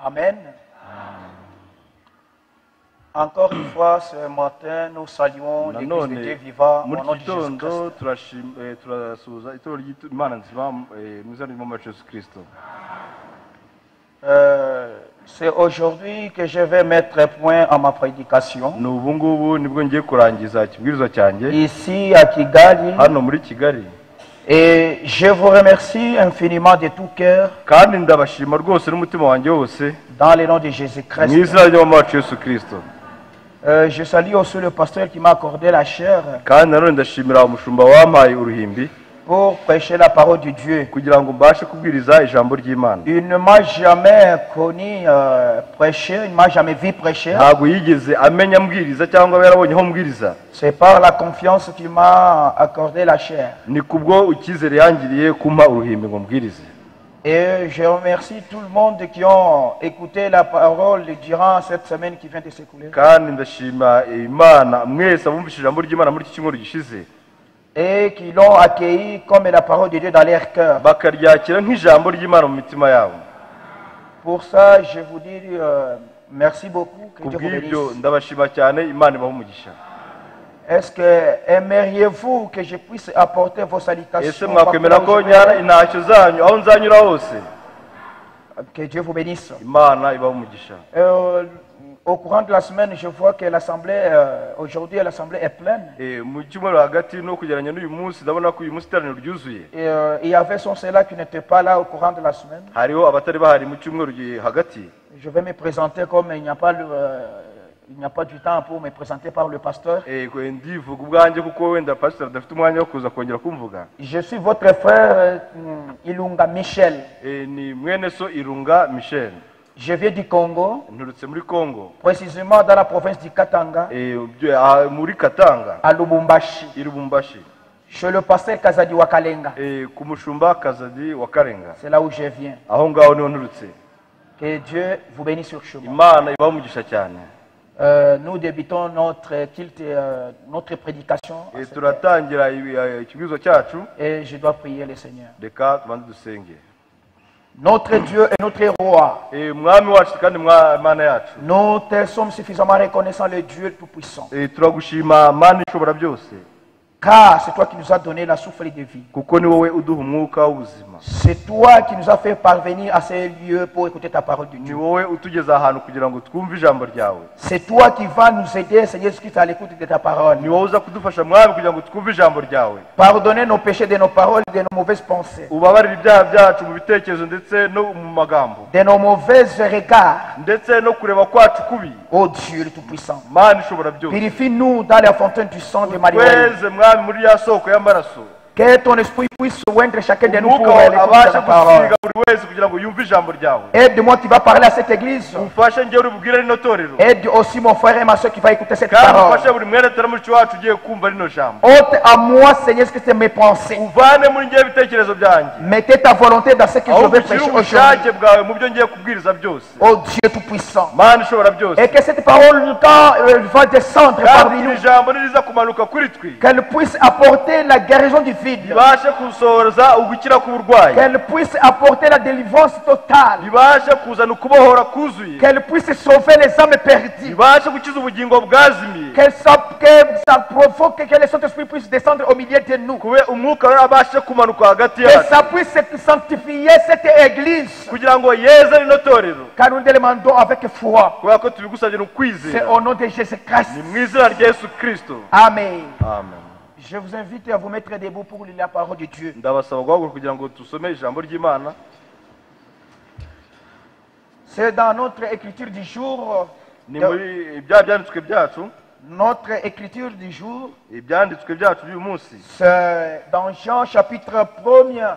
Amen. Encore une fois, ce matin, nous saluons l'Église de Dieu vivant au nom de Jésus-Christ. C'est aujourd'hui que je vais mettre point à ma prédication. Ici à Kigali. Et je vous remercie infiniment de tout cœur. Dans le nom de Jésus-Christ. Je salue aussi le pasteur qui m'a accordé la chair pour prêcher la parole de Dieu. Il ne m'a jamais connu prêcher, il ne m'a jamais vu prêcher. C'est par la confiance qu'il m'a accordé la chair. Et je remercie tout le monde qui ont écouté la parole durant cette semaine qui vient de s'écouler. Et qui l'ont accueilli comme la parole de Dieu dans leur cœur. Pour ça, je vous dis merci beaucoup. Que Dieu vous bénisse. Est-ce que aimeriez-vous que je puisse apporter vos salutations? Que Dieu vous bénisse. Au courant de la semaine, je vois que l'assemblée, aujourd'hui, l'assemblée est pleine. Et il y avait son cela qui n'était pas là au courant de la semaine. Je vais me présenter comme il n'y a pas du temps pour me présenter par le pasteur. Je suis votre frère Ilunga Michel. Je viens du Congo, précisément dans la province du Katanga, à Lubumbashi. Chez le pasteur Kazadi Wakalenga. C'est là où je viens. Que Dieu vous bénisse sur le chemin. Nous débutons notre culte, notre prédication. Et je dois prier le Seigneur. Notre Dieu et notre roi. Nous te sommes suffisamment reconnaissants, le Dieu Tout-Puissant. Car c'est toi qui nous as donné la souffle de vie. C'est toi qui nous as fait parvenir à ces lieux pour écouter ta parole de Dieu. C'est toi qui vas nous aider, Seigneur Jésus-Christ, à l'écoute de ta parole. Pardonner nos péchés de nos paroles, de nos mauvaises pensées, de nos mauvais regards. Oh Dieu le Tout-Puissant, purifie-nous dans la fontaine du sang de Marie. Que ton esprit puisse oindre chacun de nous pour l'écoute de ta parole. Aide-moi qui va parler à cette église. Aide aussi mon frère et ma soeur qui va écouter cette parole. Ôte à moi, Seigneur, ce que c'est mes pensées. Mettez ta volonté dans ce que je vais prêcher aujourd'hui. Oh Dieu Tout-Puissant. Et que cette parole, quand elle va descendre parmi nous, qu'elle puisse apporter la guérison du vide. Qu'elle puisse apporter la délivrance totale. Qu'elle puisse sauver les âmes perdues. Que ça provoque que le Saint-Esprit puisse descendre au milieu de nous. Que ça puisse sanctifier cette église. Car nous demandons avec foi. C'est au nom de Jésus-Christ. Amen. Je vous invite à vous mettre debout pour lire la parole de Dieu. C'est dans notre écriture du jour. Notre écriture du jour. C'est dans Jean chapitre 1er.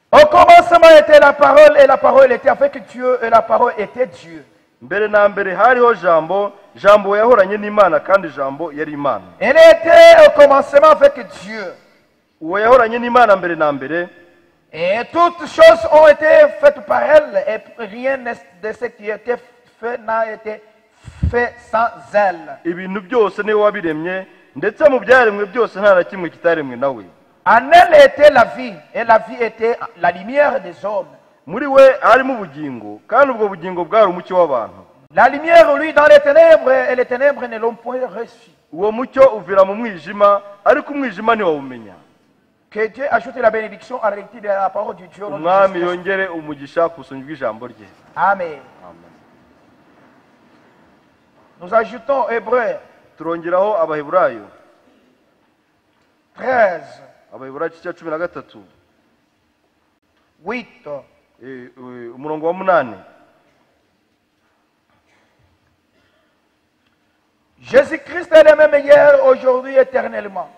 Au commencement était la parole, et la parole était avec Dieu, et la parole était Dieu. mbere na mbere hariho jambo, jambo yahoranye n'Imana kandi jambo yari Imana. Elle était au commencement avec Dieu. Uwo yahoranye n'Imana mbere na mbere. Et toutes choses ont été faites par elle, et rien de ce qui était fait n'a été fait sans elle. Ibintu byose niwe wabiremye, ndetse mu byaremwe byose nta na kimwe kitaremwe nawe. En elle était la vie, et la vie était la lumière des hommes. muri we harimo ubugingo kandi ubwo bugingo bwari umucyo w'abantu. La lumière lui dans les ténèbres et les ténèbres ne l'ont point reçu. Uwo mucyo uvira mu mwijima ariko umwijima ntiwawumenya. Que Dieu ajoute la bénédiction à la lecture de la parole de Dieu. Umwami yongere umugisha ku busomyi bw'ijambo rye. Amen. Amen. Nous ajoutons Hébreux. Turongeraho Abaheburayo 13. Abaheburayo cya 13. 8. Umurongo wa 8. Jésus-Christ est le même hier, aujourd'hui, éternellement.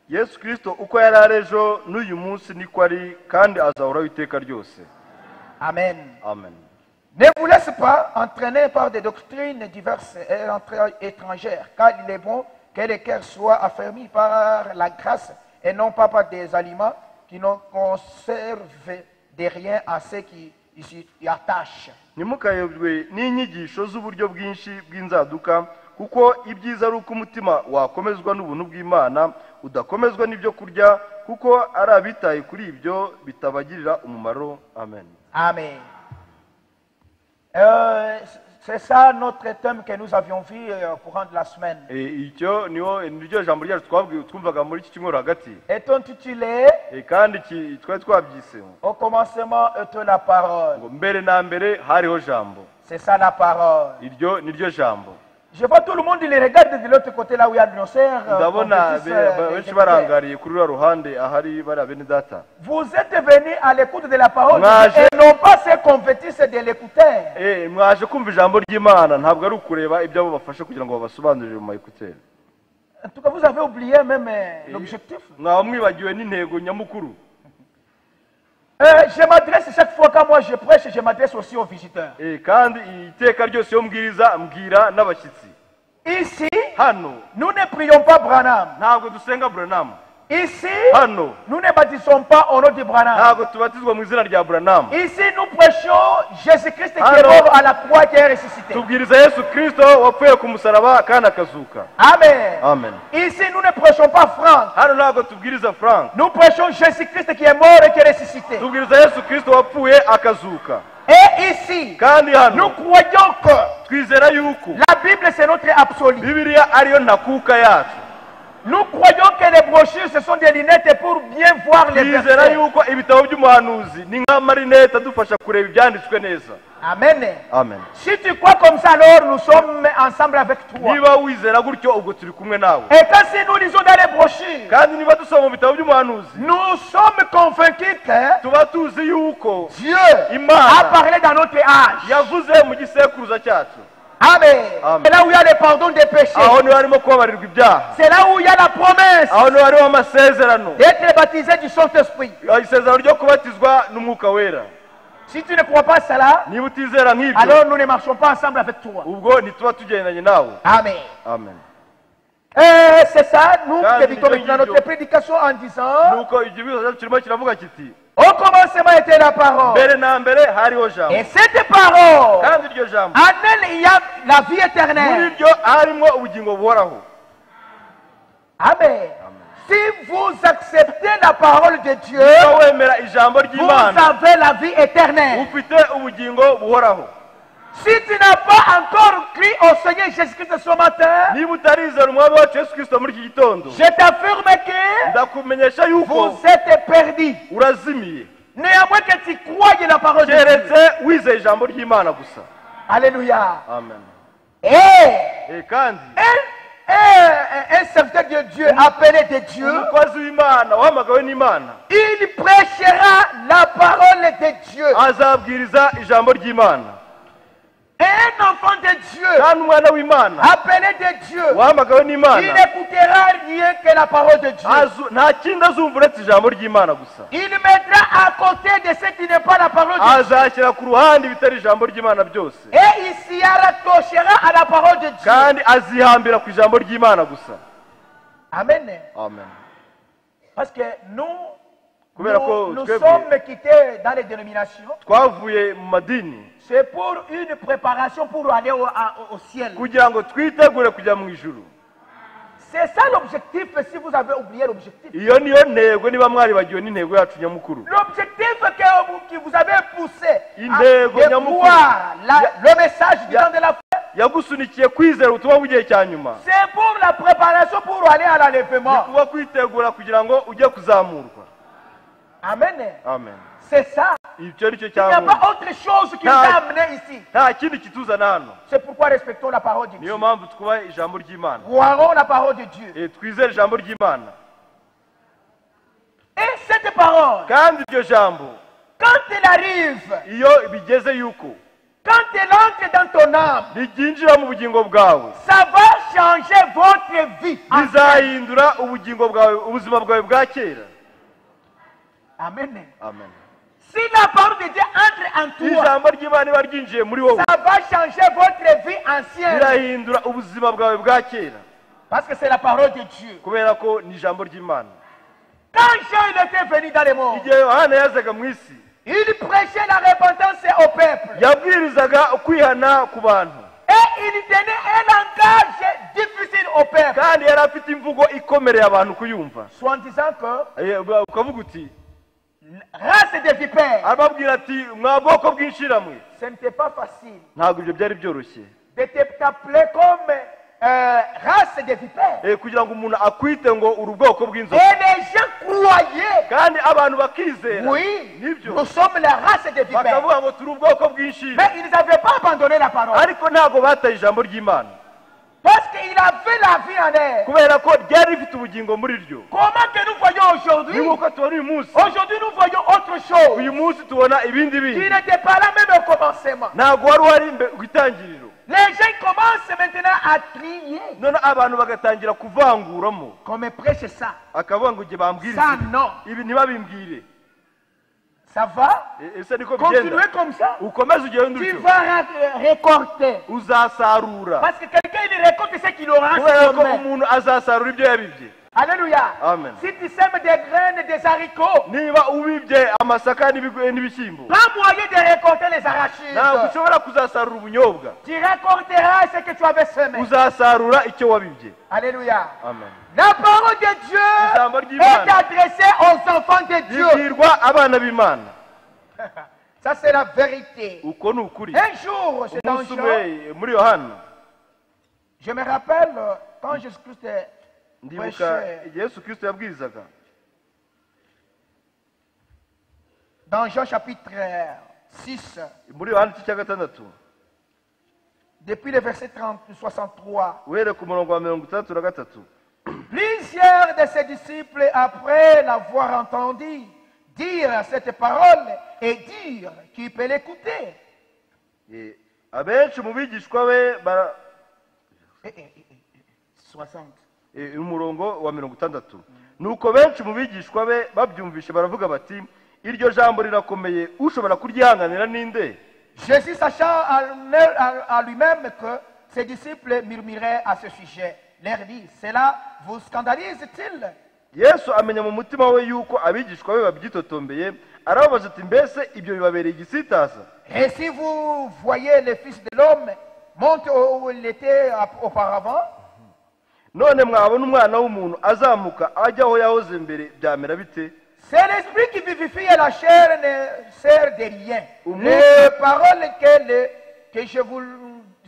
Yesu Kristo uko yari ari ejo n'uyu munsi niko ari kandi azahoraho iteka ryose. Amen. Amen. Ne vous laisse pas entraîner par des doctrines diverses et étrangères, car il est bon que les cœurs soient affermis par la grâce et non pas par des aliments qui ne conservent de rien à ceux qui s'y attachent. Ntimukayobwe n'inyigisho z'uburyo bwinshi bw'inzaduka, kuko ibyiza ari uko umutima wakomezwa n'ubuntu bw'Imana, udakomezwa n'ibyo kurya, kuko ari abitaye kuri ibyo bitabagirira umumaro. Amen. Amen. C'est ça notre thème que nous avions vu courant de la semaine. Icyo niryo jambo ryacu twumvaga muri iki cyumweru hagati. Est intitulé kandi twari twabyise au commencement était la parole. Ngo mbere na mbere hariho jambo. C'est ça la parole. Iryo niryo jambo. Je vois tout le monde, il les regarde de l'autre côté là où il y a nos sœurs. Vous êtes venus à l'écoute de la parole et non pas se convertissent de l'écouteur. En tout cas, vous avez oublié même l'objectif. Je m'adresse chaque fois quand moi je prêche, je m'adresse aussi aux visiteurs. Ici, nous ne prions pas Branham. Ici, nous ne baptisons pas au nom de Branham. Ici, nous prêchons Jésus-Christ qui est mort à la croix et qui est ressuscité. Amen. Ici, nous ne prêchons pas Franck. Nous prêchons Jésus-Christ qui est mort et qui est ressuscité. Et ici, nous croyons que la Bible c'est notre absolu. Nous croyons que les brochures ce sont des lunettes pour bien voir les versets. Amen. Amen. Si tu crois comme ça, alors nous sommes ensemble avec toi. Et quand si nous lisons dans les brochures, nous sommes convaincus que Dieu a parlé dans notre âge. Amen. C'est là où il y a le pardon des péchés. C'est là où il y a la promesse d'être baptisé du Saint-Esprit. Si tu ne crois pas cela, alors nous ne marchons pas ensemble avec toi. Amen. Amen. Et c'est ça, nous débutons maintenant notre prédication en disant au commencement était la parole. Et cette parole, en elle il y a la vie éternelle. Amen. Si vous acceptez la parole de Dieu, vous avez la vie éternelle. Si tu n'as pas encore cru au Seigneur Jésus-Christ ce matin, je t'affirme que vous êtes perdu. Néanmoins que tu crois en la parole de Dieu. Alléluia. Amen. Et un serviteur de Dieu, appelé de Dieu, il prêchera la parole de Dieu. Un enfant de Dieu, appelé de Dieu, il n'écoutera rien que la parole de Dieu. Il mettra à côté de ce qui n'est pas la parole de Dieu. Et il s'y rattachera à la parole de Dieu. Amen. Amen. Parce que nous sommes quittés dans les dénominations. C'est pour une préparation pour aller au ciel. C'est ça l'objectif si vous avez oublié l'objectif. L'objectif que vous avez poussé à voir le message du temps de la fin. C'est pour la préparation pour aller à l'enlèvement. Amen. Amen. C'est ça. Il n'y a pas autre chose qui nous a amenés ici. C'est pourquoi respectons la parole de Dieu. Croirons la parole de Dieu. Et cette parole, quand elle arrive, quand elle entre dans ton âme, ça va changer votre vie. Amen. Amen. Si la parole de Dieu entre en toi, ça va changer votre vie ancienne. Parce que c'est la parole de Dieu. Quand Jean était venu dans le monde, il prêchait la repentance au peuple. Et il tenait un langage difficile au peuple. Soit en disant que race de vipères, ce n'était pas facile de t'appeler comme race de vipères. Et les gens croyaient, oui, nous sommes la race de vipères. Mais ils n'avaient pas abandonné la parole. Parce qu'il avait la vie en elle. Comment que nous voyons aujourd'hui? Aujourd'hui nous voyons autre chose. Qui n'était pas là même au commencement. Les gens commencent maintenant à crier. Comme prêche ça. Ça non. Ça va? Continuez comme ça. Tu vas récolter. Parce que quelqu'un il récolte ce qu'il aura. Alléluia. Amen. Si tu sèmes des graines, des haricots, pas moyen de récolter les arachides. Tu récolteras ce que tu avais semé. Alléluia. Amen. La parole de Dieu est adressée aux enfants de Dieu. Ça c'est la vérité. Un jour, c'est dans Jean. Je me rappelle quand Jésus-Christ dans Jean chapitre 6, depuis le verset 63, plusieurs de ses disciples, après l'avoir entendu dire cette parole et dire qui peut l'écouter. 60. umurongo wa 60. Nuko benshi mu bigishwa be babyumvishe baravuga bati iryo jambo rirakomeye ushobora kuryihanganira ninde? Jésus sachant à lui-même que ses disciples murmuraient à ce sujet, leur dit, cela vous scandalise-t-il? Yesu amenya mu mutima we yuko abigishwa be babyitotombeye, arababaza ati mbese ibyo bibabereye igisitaza? Et si vous voyez le Fils de l'homme monte où il était auparavant, none mwabona umwana w'umuntu azamuka ajya aho yahoze mbere byamera bite? C'est l'esprit qui vivifie et la chair ne sert de rien. Les paroles que je vous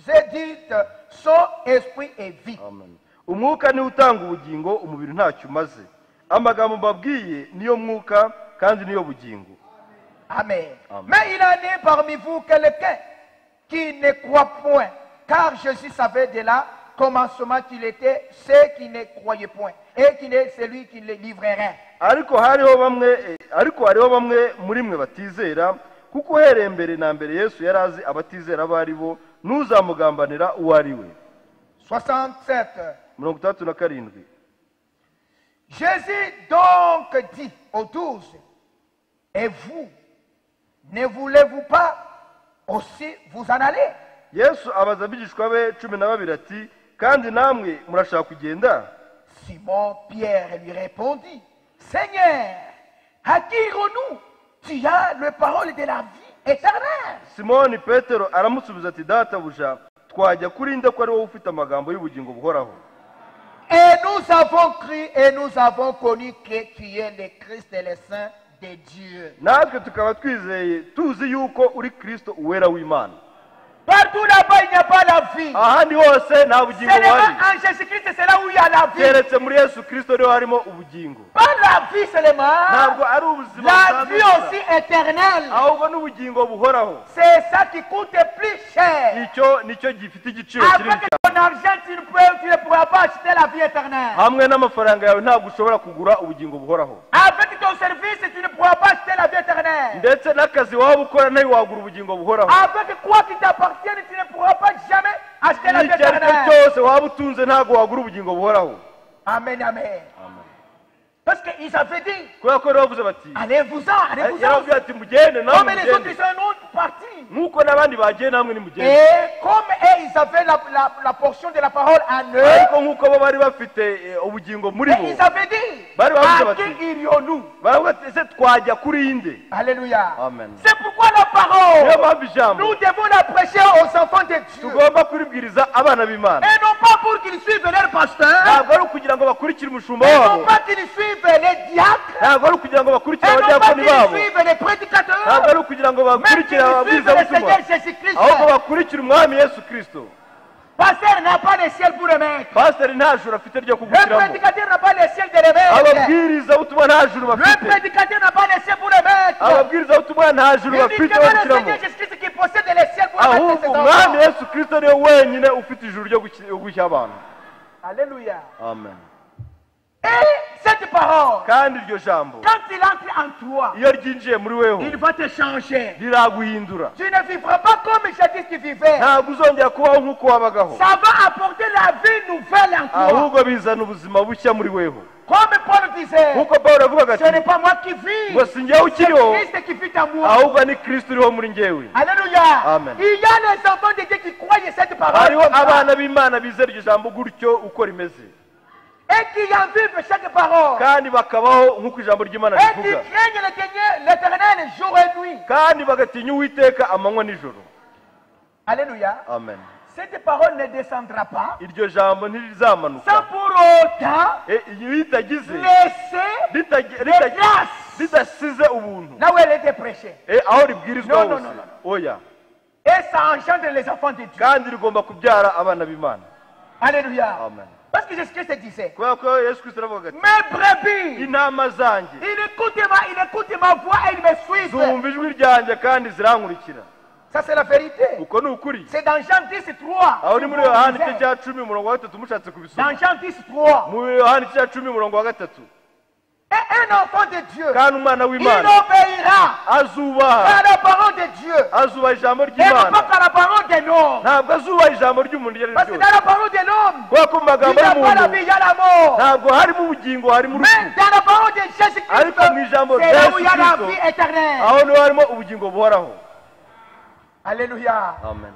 ai dites sont esprit et vie. Amen. Umwuka ni utanga ubugingo, umubiri ntacyo umaze. Amagambo mbabwiye niyo mwuka kandi niyo bugingo. Amen. Mais il en est parmi vous quelqu'un qui ne croit point, car Jésus savait de là commencement qu'il était ceux qui ne croyaient point et qu'il est celui qui les livrerait. Ariko hariho bamwe muri mwe batizera, kuko uhereye mbere na mbere Yesu yarazi abatizera abari bo n'uzamugambanira uwo ari we. 67. Jésus donc dit aux 12, et vous, ne voulez-vous pas aussi vous en aller? Yesu abaza abigishwa be 12 ati, kandi namwe murashaka kugenda? Simon Pierre lui répondit, Seigneur, à qui irons-nous? Tu as le parole de la vie éternelle. Simoni Petero aramusubiza ati, databuja, twajya kuri nde ko ari wowe ufite amagambo y'ubugingo buhoraho? Et nous nous avons cru et nous avons connu que tu es le Christ et le Saint de Dieu. natwe tukaba twizeye tuzi yuko uri Kristo uwera w'Imana. Partout là-bas, il n'y a pas la vie. ahandi hose nta bugingo Seulement buhari, en Jésus-Christ, c'est là où il y a la vie. keretse muri Yesu Kristo niho harimo ubugingo. Pas la vie seulement. ntabwo ari ubuzima La vie busanzwe aussi éternelle. ahubwo n'ubugingo buhoraho. C'est ça qui coûte plus cher. icyo nicyo gifite igiciro kinini Avec cyane. ton argent, tu ne pourras pas acheter la vie éternelle. hamwe n'amafaranga yawe ntabwo ushobora kugura ubugingo buhoraho, Avec ton service, tu ne pourras pas acheter la vie éternelle. ndetse n'akazi waba ukora nawe wagura ubugingo buhoraho. Avec quoi qui t'appartienne, tu ne pourras pas jamais acheter la vie icyo ari cyo éternelle. cyose waba utunze ntabwo wagura ubugingo buhoraho. Amen, amen. Parce qu'ils avaient dit, kubera ko rero bavuze bati, allez-vous-en, allez-vous-en. yarababwiye ati mugende namwe Comme les autres, mugende ils sont un autre parti. nk'uko n'abandi bagiye namwe nimugende. Et comme eux, ils avaient la portion de la parole en eux, ariko nk'uko bo bari bafite ubugingo muri et bo, ils avaient dit, Bari bavuze à bati, qui irions-nous? baravuga ati ese twajya kuri inde? Alléluia. Amen. C'est pourquoi la niyo parole, mpamvu ijambo nous devons la prêcher aux enfants de Dieu. tugomba kuribwiriza abana b'Imana, Et non pas pour qu'ils suivent leur pasteur, ntabwo ari ukugira ngo bakurikire umushumba et non wabo, pas qu'ils suivent les diacres, ntabwo ari ukugira ngo bakurikire et non pas abadiyakoni qu'ils babo, suivent les prédicateurs, ntabwo ari ukugira ngo mais bakurikire qu'ils suivent le ababwirizabutumwa, Seigneur Jésus-Christ. ahubwo bakurikire umwami Yesu Kristo. Pasteur n'a pas le ciel pour le mettre. pasiteri nta juru afite ryo Le kugushyiramo, prédicateur n'a pas le ciel de le mettre. ababwirizabutumwa nta juru Le bafite, prédicateur n'a pas le ciel pour le mettre. ababwirizabutumwa nta juru Il dit bafite que bo le gushyiramo, Seigneur Jésus-Christ qui possède le ciel pour le mettre ahubwo ses umwami enfants. Yesu Kristo niwe wenyine ufite ijuru ryo gushya abantu. Alléluia. Amen. Et cette parole, kandi iryo jambo quand il entre en toi, iyo ryinjiye muri weho il va te changer. riraguhindura, Tu ne vivras pas comme jadis tu vivais. ntabwo uzongera kubaho nk'uko wabagaho, Ça va apporter la vie nouvelle en toi. ahubwo bizana ubuzima bushya muri weho. Comme Paul disait, nk'uko Pawulo yavugaga ce n'est ati, pas moi qui vis, ngo si njyewe c'est ukiriho, Christ qui vit en moi. ahubwo ni Kristo uriho muri njyewe. Alléluia. Amen. Il y a les enfants de Dieu qui croient cette parole hariho comme ça, abana b'Imana bizera iryo jambo gutyo uko rimeze, et qui en vivent chaque parole. kandi bakabaho nk'uko ijambo ry'Imana Et qui rivuga, craignent l'Éternel jour et nuit. kandi bagatinya Uwiteka amanywa n'ijoro. Alléluia. Amen. Cette parole ne descendra pas iryo jambo ntirizamanuka sans pour autant iyo ritagize laisser les grâces ridasize ubuntu là où elle était prêchée. aho ribwirizwa No, no, hose. no, no. oya, Et ça engendre les enfants de Dieu. kandi rigomba kubyara abana b'Imana. Alléluia. Amen. Parce que Jésus-Christ disait, kubera ko Yesu Kristo aravuga ati, mes brebis, intama zanjye il écoute ma voix et il me suivent. zumva ijwi ryanjye kandi zirankurikira. Ça c'est la vérité. uko ni ukuri. C'est dans Jean 10:3. aho ni muri Yohana igice cya 10 umurongo wa 3 mushatse Dans kubisoma, Jean 10:3. muri Yohana igice cya 10 umurongo wa 3. Et un enfant de Dieu, kandi umwana il w'Imana obéira azubaha à la parole de Dieu. azubaha ijambo Et non pas ry'Imana, qu'à la parole de l'homme. ntabwo azubaha ijambo ry'umuntu iryo ari Parce que ryo dans ryose, la parole de l'homme, kubera ko mu il n'y magambo a pas la y'umuntu vie, il y a la mort. ntabwo harimo ubugingo, harimo urupfu, Mais dans la parole de Jésus-Christ, ariko mu ijambo c'est rya là où il y a Yesu la Kristo vie éternelle. aho niho harimo ubugingo buhoraho. Alléluia. Amen.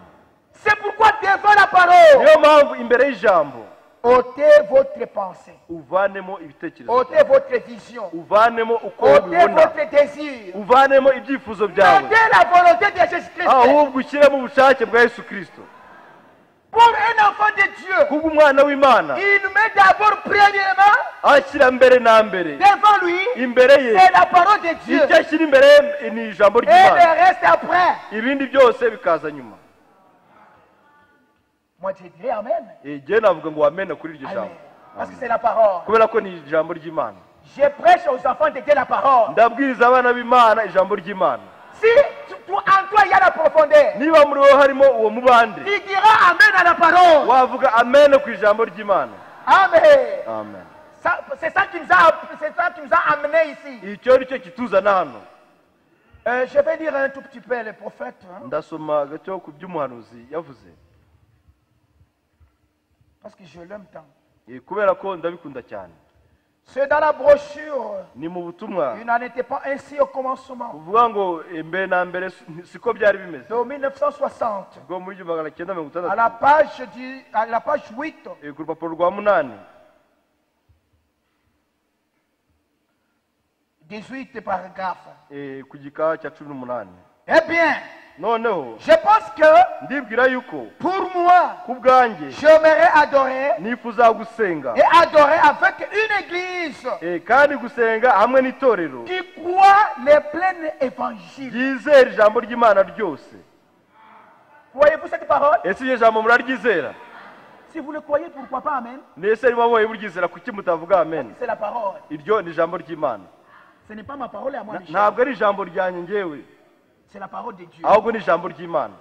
C'est pourquoi devant la parole, niyo mpamvu imbere y'ijambo ôtez votre pensée, uvanemo ibitekerezo ôtez byawe, votre vision, uvanemo uko ôtez ubibona, votre désir, uvanemo ibyifuzo byawe, mettez la volonté de Jésus-Christ. ahubwo ushyiremo ubushake bwa Yesu Kristo. Pour un enfant de Dieu, kubw'umwana w'Imana il met d'abord premièrement ashyira mbere na mbere devant lui, imbere ye, c'est la parole de Dieu. icyo ashyira imbere ye ni ijambo Et le ry'Imana, reste après. ibindi byose bikaza nyuma. Moi, je dirais Amen. igihe navuga ngo wamena kuri iryo Amen. jambo, Parce que c'est la parole. kubera ko ni ijambo ry'Imana. Je prêche aux enfants de Dieu la parole. ndabwiriza abana b'Imana ijambo ry'Imana. Si en toi il y a la profondeur, niba muri wowe harimo uwo mubande, tu diras Amen à la parole. wavuga amen ku ijambo ry'Imana. Amen. Amen. C'est ça qui nous a amenés ici. icyo ni cyo kituzana hano. Je vais lire un tout petit peu le prophète. ndasoma gato ku by'umuhanuzi yavuze, Parce que je l'aime tant. kubera ko ndabikunda cyane. C'est dans la brochure. ni mu butumwa Il n'en était pas ainsi au commencement. buvuga ngo mbere na mbere siko byari bimeze. De 1960. bwo muri 1960 À la page 8. ku rupapuro rwa 8 18 paragraphes. ku gika cya 18. Eh bien, noneho je pense que ndibwira yuko pour moi, ku bwanjye j'aimerais adorer nifuza gusenga et adorer avec une église kandi gusenga hamwe n'itorero qui croit les pleins évangiles. ryizera ijambo ry'Imana ryose. Voyez-vous cette parole? Ese iryo jambo muraryizera? Si vous le croyez, pourquoi pas amen? Nese niba mwoye buryizera kuki mutavuga amen? C'est la parole. Iryo ni ijambo ry'Imana. Ce n'est pas ma parole à moi, Michel. Ntabwo ari ijambo ryanjye ngewe, C'est la parole de Dieu. ahubwo ni ijambo ry'Imana.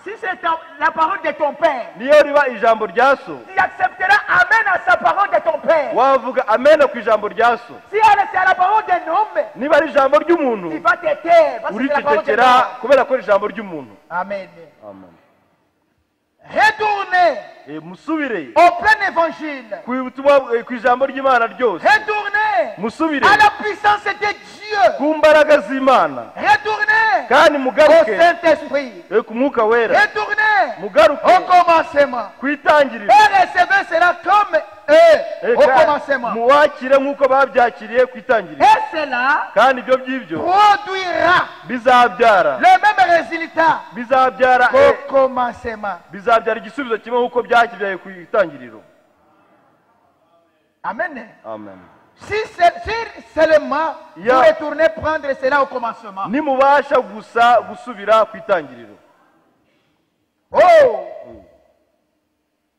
Si c'est la parole de ton père, Niyo riba ijambo rya so, tu accepteras amen à sa parole de ton père. wavuga amen ku ijambo rya so. Si c'est la parole d'un homme, Niba ari ijambo tu ry'umuntu, vas te taire parce que c'est la parole de uricecekera Dieu. kubera ko ari ijambo ry'umuntu. Amen. Amen. Retournez Musubire au plein évangile. ku ijambo ry'Imana ryose. Retournez Musubire à la puissance de Dieu. ku mbaraga z'Imana, Retournez kandi au mugaruke Saint-Esprit. ku mwuka wera, Retournez mugaruke au commencement. ku itangiriro, Et recevez cela comme eux au commencement. muwakire nk'uko babyakiriye ku itangiriro, Et cela kandi ibyo by'ibyo produira bizabyara le même résultat bizabyara au commencement. bizabyara igisubizo kimwe nk'uko byakibyaye ku itangiriro. Amen. Amen. Si seulement vous Ya. retournez prendre cela au commencement. nimubasha gusa gusubira ku itangiriro. Oh,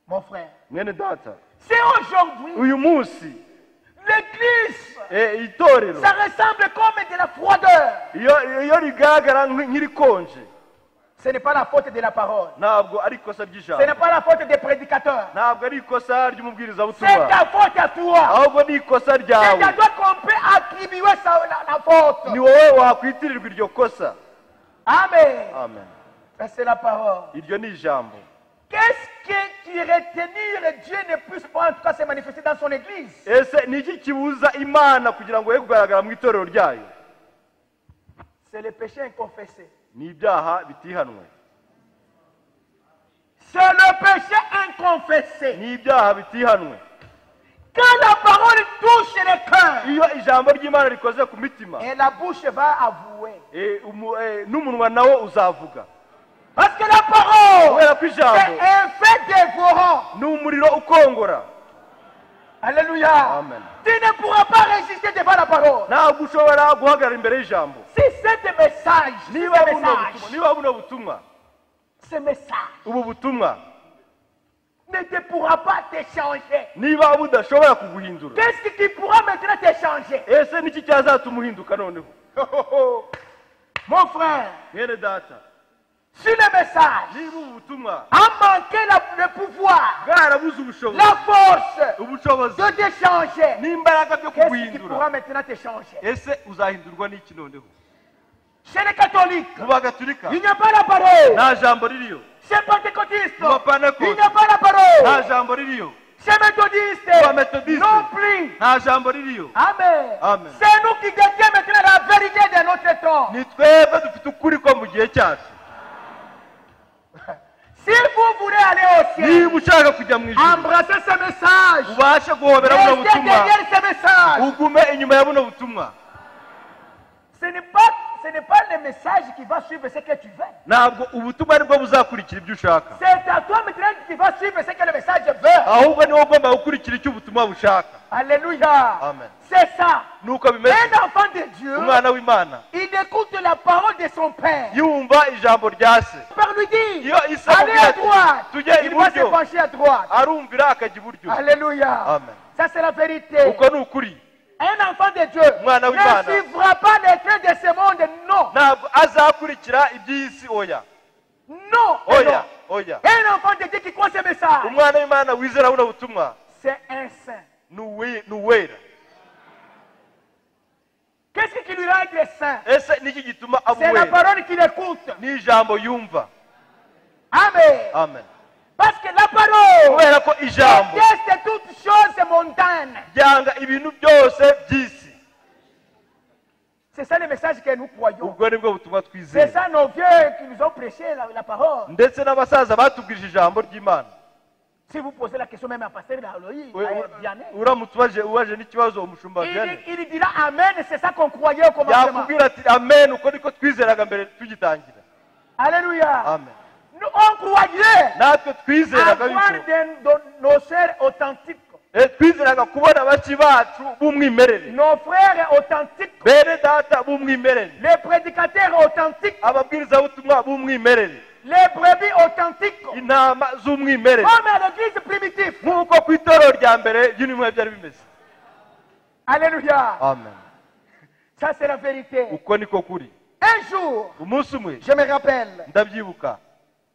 mon frère, Mwene data, c'est aujourd'hui uyu munsi l'église, itorero ça ressemble comme de la froideur. iyo rigaragara nk'irikonje, Ce n'est pas la faute de la parole. ntabwo ari ikosa Ce ry'ijambo, n'est pas la faute des prédicateurs. ntabwo ari ikosa C'est ry'umubwirizabutumwa, ta faute à toi. ahubwo ni ikosa C'est à ryawe. toi qu'on peut attribuer la faute. Ni wowe wakwitirirwa iryo kosa. Amen. Amen. Ça, c'est la parole. Iryo ni ijambo. Qu'est-ce qui retenir Dieu ne puisse pas en tout cas se manifester dans son église? Ese ni iki kibuza Imana kugira ngo ye kugaragara mu itorero ryayo? C'est le péché inconfessé. Ni ibyaha bitihanwe. C'est le péché inconfessé. Ni ibyaha bitihanwe. Quand la parole touche le cœur, Iyo ijambo ry'Imana rikoze ku mitima, et la bouche va avouer. n'umunwa nawo uzavuga. Parce que la parole, Kubera ko c'est ijambo un fait dévorant. ni umuriro ukongora. Alléluia. Amen. Tu ne pourras pas résister devant la parole. Ntabwo ushobora guhagarara imbere y'ijambo. Si ce message, Niba buno butumwa, ce message ubu butumwa ne te pourra pas te changer. niba budashobora kuguhindura, Qu'est-ce qui pourra maintenant te changer? ese niki cyazatuma uhinduka noneho? Mon frère, Mwene data, si le message niba ubu butumwa a manqué le pouvoir, bwarabuze ubushobozi, la force ubushobozi de te changer, n'imbaraga byo qu'est-ce qui kuguhindura, pourra maintenant te changer? ese uzahindurwa n'iki noneho? Chez les catholiques, Mu bagatulika il n'y a pas la parole. nta jambo ririyo, Chez les pentecôtistes, mu bapantekote il n'y a pas la nta parole. jambo ririyo, Chez les méthodistes, mu bametodiste non plus. nta jambo ririyo. Amen. Amen. C'est nous qui détenons maintenant la vérité de notre temps. Ni twebwe dufite ukuri ko mu gihe cyacu. Si vous voulez aller au ciel, Niba ushaka kujya mu ijuru, embrassez ce message. ubashe guhobera buno Restez butumwa, derrière ce message. ugume inyuma ya buno butumwa. Ce n'est pas le message qui va suivre ce que tu veux. Ntabwo ubutumwa aribwo buzakurikira ibyo ushaka, C'est à toi maintenant qui va suivre ce que le message veut. ahubwo niwe ugomba gukurikira icyo ubutumwa bushaka. Alléluia. Amen. C'est ça. Nuko bimeze. Un enfant de Dieu, Umwana w'Imana il écoute la parole de son père. yumva ijambo rya se, Son père lui dit, iyo ise allez amubwira à ati droite. tujye Il va se iburyo, pencher à droite. arumvira akajya iburyo. Alléluia. Amen. Ça c'est la vérité. Uko ni ukuri. Un enfant de Dieu Umwana ne w'Imana suivra pas les traits de ce monde. Non. ntabwo azakurikira iby'isi. Oya, Non. et oya, non. oya. Un enfant de Dieu qui croit ce message, Umwana w'Imana wizera buno butumwa c'est un saint. ni uwera. Qu'est-ce qui lui rend être saint? Ese niki gituma aba C'est la uwera? parole qu'il écoute. Ni ijambo yumva. Amen. Amen. Parce que la parole Kubera ko ijambo déteste toutes choses mondaines. ryanga ibintu byose by'isi. C'est ça le message que nous croyons. Ubwo nibwo butumwa C'est twizera, ça nos vieux qui nous ont prêché la parole. ndetse n'abasaza batubwirije ijambo ry'Imana. Si vous posez la question même à pasteur Aloïs, il dira Amen, c'est ça qu'on croyait au commencement. Alléluia. Amen. Nous, on croyait avoir nos sœurs authentiques. Nos frères authentiques. Les prédicateurs authentiques. Les brebis authentiques. Comme à l'église primitive. Alléluia. Amen. Ça c'est la vérité. Un jour, je me rappelle,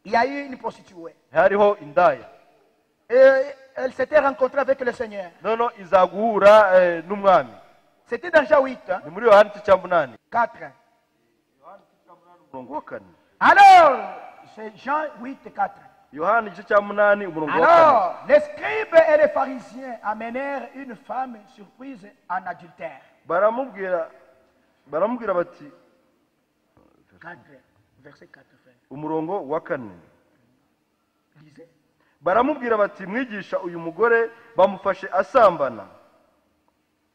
il y a eu une prostituée. Et elle s'était rencontrée avec le Seigneur. C'était dans Jean 8. 4. Alors, c'est Jean 8, 4. Alors, les scribes et les pharisiens amenèrent une femme surprise en adultère. 4, verset 4. Umurongo wa 4. Lisez. Baramubwira bati mwigisha uyu mugore bamufashe asambana.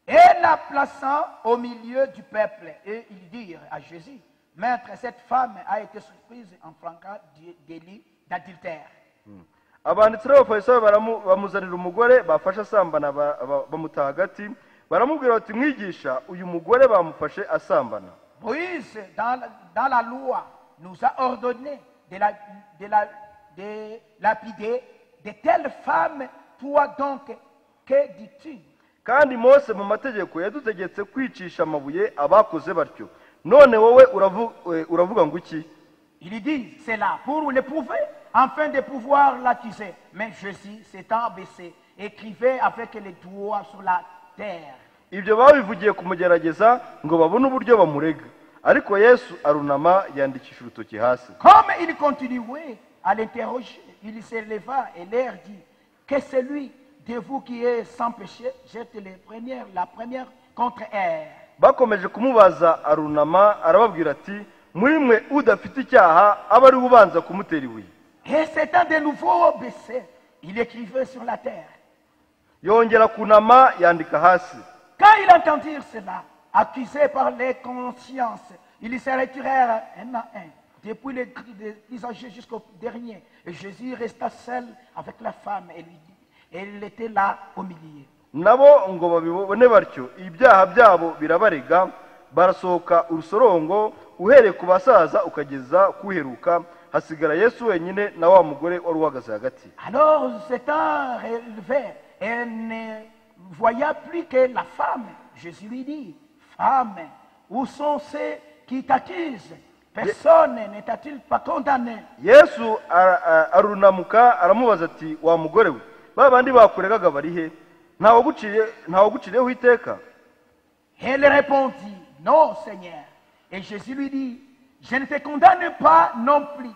Et la plaçant au milieu du peuple, et ils dirent à Jésus, Maître, cette femme a été surprise en flagrant délit d'adultère. Abanditsi b'abafarisayo bamuzanira umugore bafashe asambana bamutaha hagati baramubwira bati mwigisha uyu mugore bamufashe asambana. Moïse dans la loi nous a ordonné de lapider de telles femmes. Toi donc, que dis-tu? Kandi Mose mu mategeko yadutegetse kwicisha amabuye abakoze batyo. None wowe uravuga ngo iki? Il dit cela pour l'éprouver, afin de pouvoir l'accuser. Mais Jésus s'étant abaissé, écrivait avec les doigts sur la terre. Ibyo babivugiye kumugerageza ngo babone uburyo bamurega. Ariko Yesu arunama yandikisha urutoki hasi. Comme il continuait à l'interroger, il se leva et leur dit que celui de vous qui est sans péché jette la première contre elle. Bakomeje kumubaza arunama arababwira ati muri mwe udafite icyaha abari ubanza kumutera ibuye. Et s'étant de nouveau baissé, il écrivait sur la terre. Yongera kunama yandika hasi. Quand ils entendirent cela, accusés par les consciences, ils se retirèrent un à un, depuis les plus âgés jusqu'au dernier. Et Jésus resta seul avec la femme et lui dit, et elle était là au milieu. Nabo ngo babibone batyo ibyaha byabo birabarega barasohoka urusorongo uhereye ku basaza ukageza kuheruka hasigara Yesu wenyine na wa mugore wari uhagaze hagati. Alors s'étant relevé et ne voyant plus que la femme, Jésus lui dit, femme, où sont ceux qui t'accusent? Personne ne t'a-t-il pas condamné? Yesu arunamuka aramubaza ati wa mugore we babandi bakuregaga barihe ntawaguciriyeho iteka? Elle répondit, non Seigneur. Et Jésus lui dit, je ne te condamne pas non plus,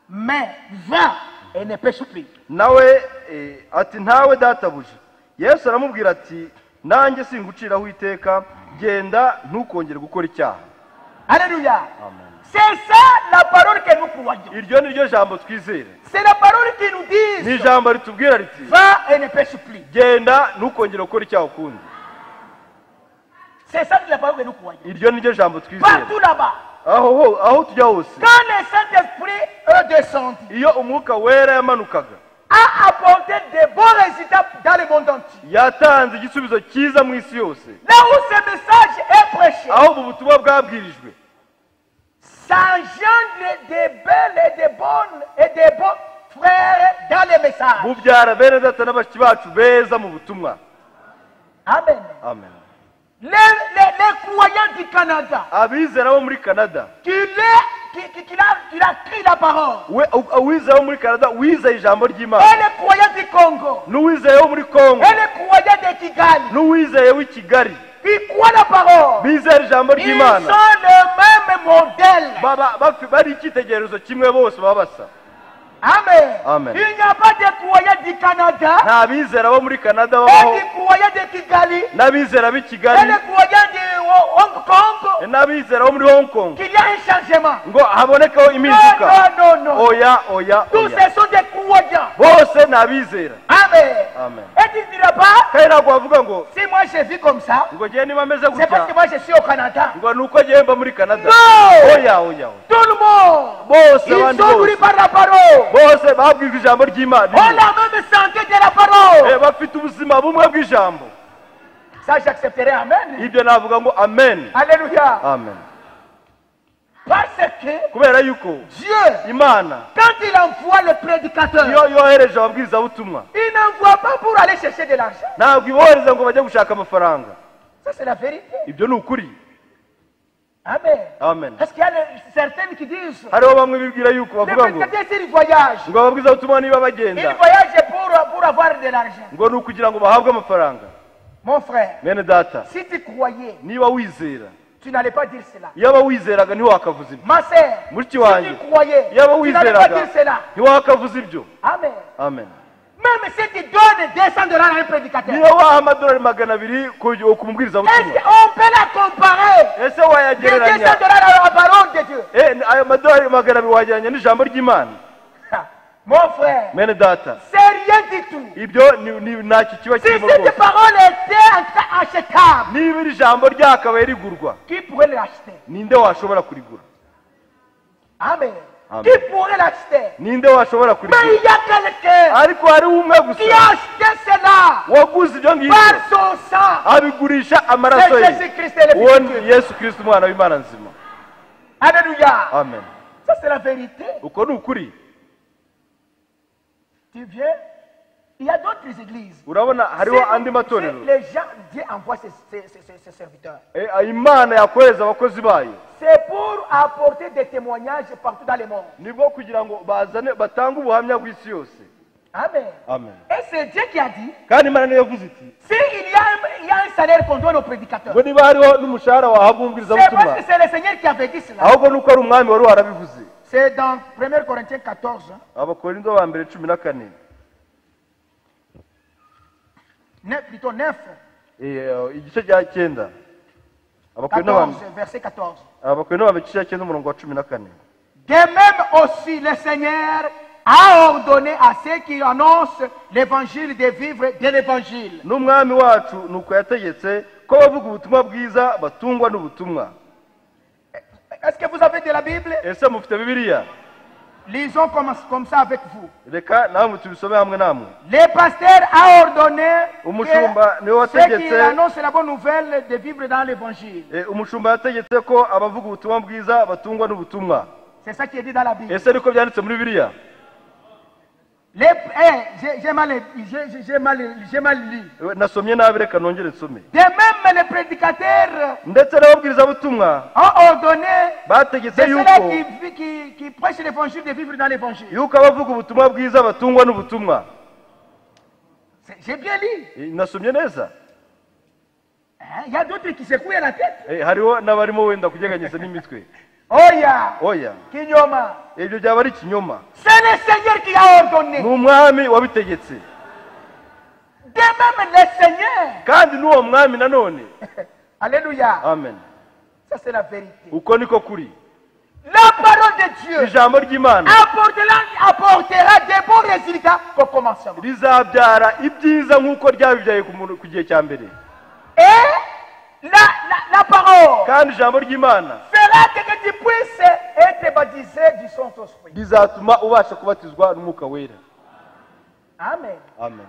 mais va et ne pêche plus. Nawe ati ntawe databuja. Yesu aramubwira ati nanjye singuciraho iteka, genda ntukongere gukora icyaha. Alléluia. Amen. C'est ça la parole que nous croyons. Iryo ni ryo jambo twizera. C'est la parole qui nous dit. Ni jambo ritubwira riti va et ne pêche plus. Genda ntukongere gukora icyaha ukundi. C'est ça la parole que nous croyons. Iryo ni ryo jambo twizera. Partout là-bas. Aho tujya hose. Quand le Saint-Esprit est descendu. Iyo umwuka wera yamanukaga. A apporté de bons résultats dans le monde entier. Yatanze igisubizo cyiza mu isi yose. Là où ce message est prêché. Aho mu butumwa bwabwirijwe. Ça engendre des belles et des bonnes et des bons frères dans le message. Mubyara bene data n'abashiki bacu beza mu butumwa. Amen. Amen. Les croyants du Canada. Abizera bo muri Canada. Qu'il a écrit la parole. Uwizera wo muri Canada wizeye ijambo ry'Imana. Et les croyants du Congo. N'uwizeye wo muri Congo. Et les croyants de Kigali. N'uwizeye w'i Kigali. Ils croient la parole. Bizera ijambo ry'Imana. Ils sont le même modèle. Bari icyitegererezo kimwe bose baba basa. Amen. Amen. Il n'y a pas de croyants du Canada. Nta bizera bo muri Canada babaho. Et des croyants de Kigali. N'abizera b'i Kigali. Et les croyants de Hong Kong. N'abizera bo muri Hong Kong. Qu'il y a un changement. Ngo habonekaho impinduka. Non. Oya. Tous ces sont des croyants. Bose n'abizera. Amen. Amen. Et tu ne diras pas, kandi ntabwo wavuga ngo si moi je vis comme ça, ngo ngiye niba ameze c'est parce que gutya moi je suis au Canada. ngo ni uko agiye mba muri Canada. Non! Oya oya. Tout le monde, Bose ils abandi sont nourris bose par la parole. bose babwirwa ijambo ry'Imana. On a même santé de la parole. Bafite ubuzima bumwe bw'ijambo. Ça, j'accepterai. Amen. Ibyo navuga ngo amen. Alléluia. Amen. Parce que Kubera yuko Dieu, Imana quand il envoie le prédicateur, iyo yohereje ababwirizabutumwa il n'envoie pas pour aller chercher de l'argent. ntabwo ibohereza ngo bajye gushaka amafaranga. Ça, c'est la vérité. Ibyo ni ukuri. Amen. Amen. Parce qu'il y a certaines qui disent, hariho bamwe bibwira yuko le bavuga ngo prédicateur, s'il voyage, ngo ababwirizabutumwa niba il bagenda voyage pour avoir de l'argent. ngo ni ukugira ngo bahabwe amafaranga. Mon frère, Mwene data, si tu croyais, niba wizera, tu n'allais pas dire cela. yaba wizeraga ntiwakavuza ibyo. Ma sœur, Mushiki si wanjye, tu croyais, yaba tu n'allais pas wizeraga dire cela. ntiwakavuza ibyo. Amen. Amen. Même si tu donnes $200 à un prédicateur, niba waha amadolari 200 ku mubwirizabutumwa, est-ce qu'on peut la comparer? ese Les $200 wayagereranya à la parole de Dieu. ayo madolari 200 wagereranya n'ijambo ry'Imana? Mon frère, Mwene data, c'est rien du tout. ibyo ntacyo kiba Si kirimo cette rwose. parole était achetable, niba iri jambo ryakabaye rigurwa, qui pourrait l'acheter? ninde washobora kurigura? Amen. Amen. Qui pourrait l'acheter? Ninde washobora Mais kurigura? il y a quelqu'un ariko hari umwe qui gusa a acheté cela waguze ibyo ngibyo par son sang. abigurisha amaraso C'est ye. Jésus-Christ et le uwo Fils de ni Dieu. Yesu Kristo umwana w'Imana nzima. Alléluia. Amen. Ça, c'est la vérité. Uko ni ukuri. Tu viens, il y a d'autres églises. Urabona hariho andi matorero Les gens, Dieu envoie ses serviteurs. Imana yakohereza abakozi bayo C'est pour apporter des témoignages partout dans le monde. nibwo kugira ngo bazane batange ubuhamya bw'isi yose. Amen. Amen. Et c'est Dieu qui a dit, kandi Imana niyo yavuze iti il y a un salaire qu'on donne aux prédicateurs. ngo niba hariho n'umushahara wahabwa C'est parce umubwirizabutumwa, que c'est le Seigneur qui avait dit cela. ahubwo nuko ari umwami wari warabivuze. C'est dans 1 Corinthiens 14. Abakorindo ba mbere 14 Plutôt 9. igice cya 9. Abakorindo ba 14, verset 14. Abakorindo ba mbere igice cya 9 umurongo wa 14. De même aussi, le Seigneur a ordonné à ceux qui annoncent l'évangile de vivre de l'évangile. N'umwami wacu nuko yategetse ko bavuga ubutumwa bwiza batungwa n'ubutumwa. Est-ce que vous avez de la Bible? Ese mufite Bibiliya? Lisons comme ça avec vous. Reka namwe tubisome hamwe namwe. Le pasteur a ordonné Umushumba niwe que ceux qui wategetse annoncent la bonne nouvelle de vivre dans l'évangile. umushumba yategetse ko abavuga ubutumwa bwiza batungwa n'ubutumwa. C'est ça qui est dit dans la Bible. Ese niko byanditse muri Bibiliya? J'ai mal lu. Nasomye nabi, reka nongere nsome. De même, les prédicateurs Ndetse n'ababwirizabutumwa ont ordonné bategetse c'est yuko ceux qui prêchent l'évangile de vivre dans l'évangile. yuko abavuga ubutumwa bwiza batungwa n'ubutumwa. J'ai bien lu. Nasomye neza. Il y a d'autres qui secouent la tête. Hariho n'abarimo wenda kunyeganyeza n'imitwe. Oya. Kinyoma. Ibyo byaba ari ikinyoma. C'est le Seigneur qui a ordonné. Ni umwami wabitegetse. De même le Seigneur. Kandi n'uwo mwami nanone. Alléluia. Amen. Ça c'est la vérité. Uko niko kuri. La parole de Dieu Ijambo ry'Imana apportera des bons résultats au commencement. rizabyara ibyiza nk'uko ryabibyaye ku gihe cya mbere. Et la parole kandi ijambo ry'Imana fera que tu puisses être baptisé du Saint-Esprit. rizatuma ubasha kubatizwa n'Umwuka Wera. Amen. Amen.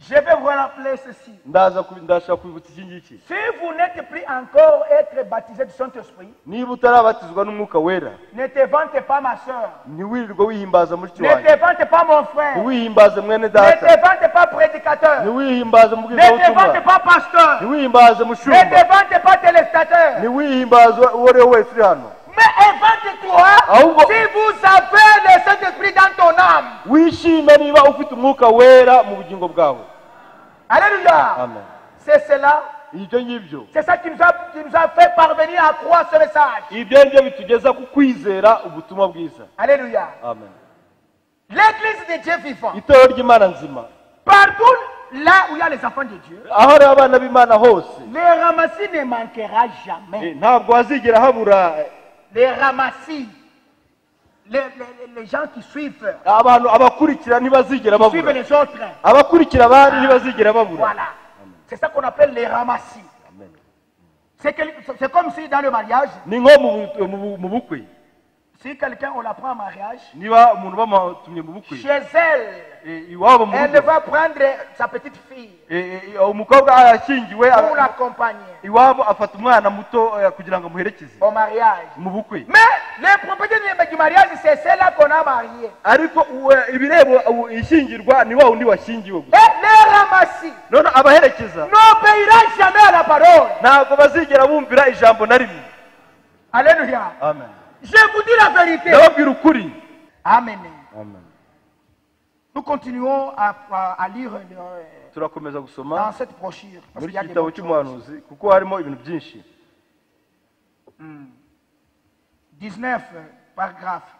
Je vais vous rappeler ceci. ndashaka kwibutsa iki ngiki. Si vous n'êtes plus encore être baptisé du Saint-Esprit, niba utarabatizwa n'Umwuka Wera, ne te vante pas ma soeur. ntiwirirwe wihimbaza mushiki Ne wanjye. te vante pas mon frère. ntiwihimbaze mwene Ne data. te vante pas prédicateur. ntiwihimbaze Ne te mubwirizabutumwa. vante pas pasteur. ntiwihimbaze Ne mushumba. te vante pas téléspectateur. ntiwihimbaze uwo ari we wese uri hano. Mais évente-toi Ahubwo- si vous avez le Saint-Esprit dans ton âme. wishime niba ufite Umwuka Wera mu bugingo bwawe. Alléluia. Amen. C'est cela. Ibyo ngibyo C'est ça qui nous a fait parvenir à croire ce message. ibyo ngibyo bitugeza ku kwizera ubutumwa bwiza. Alléluia. Amen. L'église de Dieu vivant. Itorero ry'Imana nzima, Partout là où il y a les enfants de Dieu, aho ari abana b'Imana hose, les ramassis ne manquera jamais. ntabwo hazigera habura Les ramassis, les gens qui suivent. abantu abakurikira ntibazigera Qui suivent babura les autres. abakurikira abandi ntibazigera babura. Voilà. C'est ça qu'on appelle les ramassis. C'est comme si dans le mariage, ni nko mu bukwe si quelqu'un on la prend en mariage, niba umuntu bamutumye mu bukwe chez elle, iwabo mu elle rugo va prendre sa petite fille umukobwa arashyingiwe pour l'accompagner iwabo afata umwana muto kugira ngo amuherekeze au mariage. mu bukwe. Mais les propriétaires du mariage, c'est celle-là qu'on a mariée. ariko ibirebo ishyingirwa ni wa wundi washyingiwe gusa. Et les ramassis none abaherekeza n'obéiront jamais à la parole. ntabwo bazigera bumvira ijambo na rimwe. Alléluia. Amen. Je vous dis la vérité. ndababwira ukuri. Amen. Amen. Nous continuons à lire turakomeza gusoma dans cette brochure. Parce muri qu'il y a iki des gitabo bonnes cy'umuhanuzi kuko harimo ibintu byinshi. 19 paragraphe.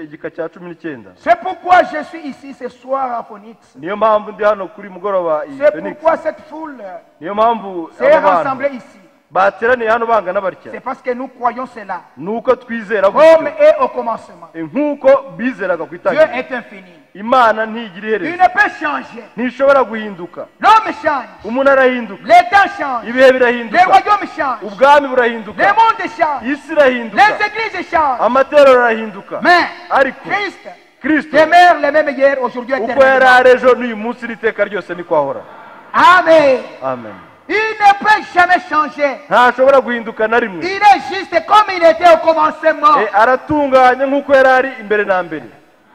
igika cya 19. C'est pourquoi je suis ici ce soir à Phoenix. niyo mpamvu ndi hano kuri mugoroba i C'est Phoenix. pourquoi cette foule niyo mpamvu s'est aba rassemblée bantu ici. bateraniye hano bangana batya. C'est parce que nous croyons cela. nuko twizera Comme gutyo est au commencement. nk'uko bizeraga ku Dieu itangira. est infini. imana ntigira Il iherezo ne peut changer. ntishobora guhinduka. L'homme change. umuntu arahinduka Les temps changent. ibihe Les birahinduka royaumes changent. ubwami burahinduka Les mondes changent. isi irahinduka Les églises changent. amatorero arahinduka. Mais ariko Christ kristo demeure le même hier, aujourd'hui, uko yari éternellement. ari ejo n'uyu munsi n'iteka ryose niko ahora. Amen. amen. Il ne peut jamais changer. ntashobora guhinduka na rimwe. Il est juste comme il était au commencement. aratunganye nk'uko yari ari imbere na mbere.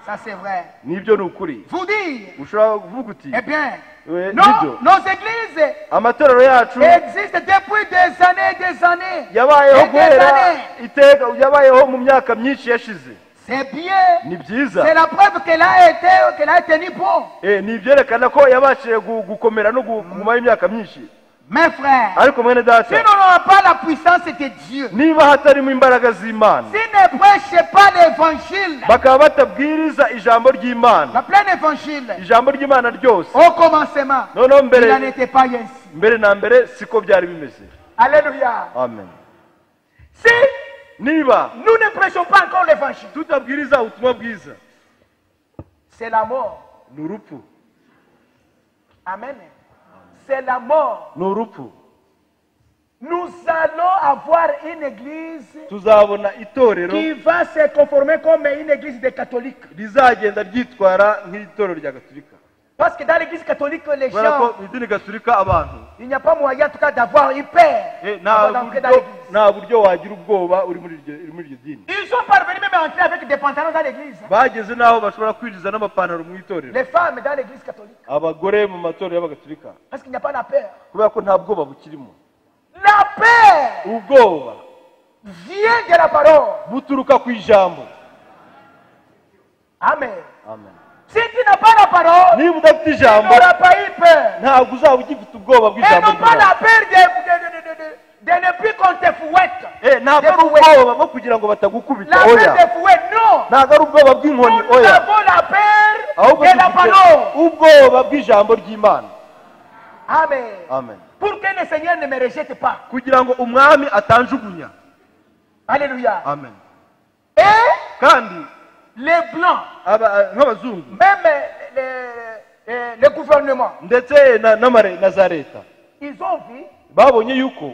Ça c'est vrai. nibyo ni ukuri. Vous dire, ushobora kuvuga uti eh bien, nibyo nos églises amatorero yacu existent depuis des années et des années. yabayeho Et des guhera années. iteka yabayeho mu myaka myinshi yashize. C'est bien. ni byiza. C'est la preuve qu'elle a tenu bon. ni ibyerekana ko yabashije gukomera no kugumaho imyaka myinshi. Mes frères, ariko mwene si data nous n'avons pas la puissance de Dieu, niba hatarimo imbaraga z'imana si ne prêchez pas l'évangile, bakaba batabwiriza ijambo ry'imana la pleine évangile, ijambo ry'imana ryose au commencement, noneho il n'en était pas ainsi. mbere na mbere siko byari bimeze. Alléluia. amen. Si niba nous ne prêchons pas encore l'évangile, tutabwiriza ubutumwa bwiza c'est la mort. ni urupfu. Amen. C'est la mort. ni urupfu. Nous allons avoir une église tuzabona itorero qui va se conformer comme une église des catholiques. rizagenda ryitwara nk'itorero rya gatolika. Parce que dans l'église catholique, les kubera gens, ko mu idini gatolika abantu il n'y a pas moyen en tout cas d'avoir une paix avant d'entrer dans l'église. nta buryo wagira ubwoba uri muri iryo dini. Ils sont parvenus même à entrer avec des pantalons dans l'église. bageze n'aho bashobora kwinjiza n'amapantaro mu itorero. Les femmes dans l'église catholique. abagore mu matorero y'abagatolika Parce qu'il n'y a pas la paix. kubera ko nta bwoba bukirimo. La paix ubwoba vient de la parole. buturuka ku ijambo. Amen. amen. Si tu n'as pas la parole, niba udafite tu ijambo n'auras pas eu peur. ntabwo uzaba ugifite ubwoba Et bw'ijambo non pas ry'imana. la peur de ne plus qu'on te fouette. ntabwo ari ubwoba bwo kugira ngo batagukubita. La peur oya de fouette, non. ntabwo ari ubwoba bw'inkoni. Nous oya avons la peur ahubwo de la dufite parole. ubwoba bw'ijambo ry'imana. Amen. amen. Pour que le Seigneur ne me rejette pas. kugira ngo umwami atanjugunya. Alléluia. amen. Et kandi les blancs, nk'abazungu même les gouvernements, ndetse na za leta ils ont vu, babonye yuko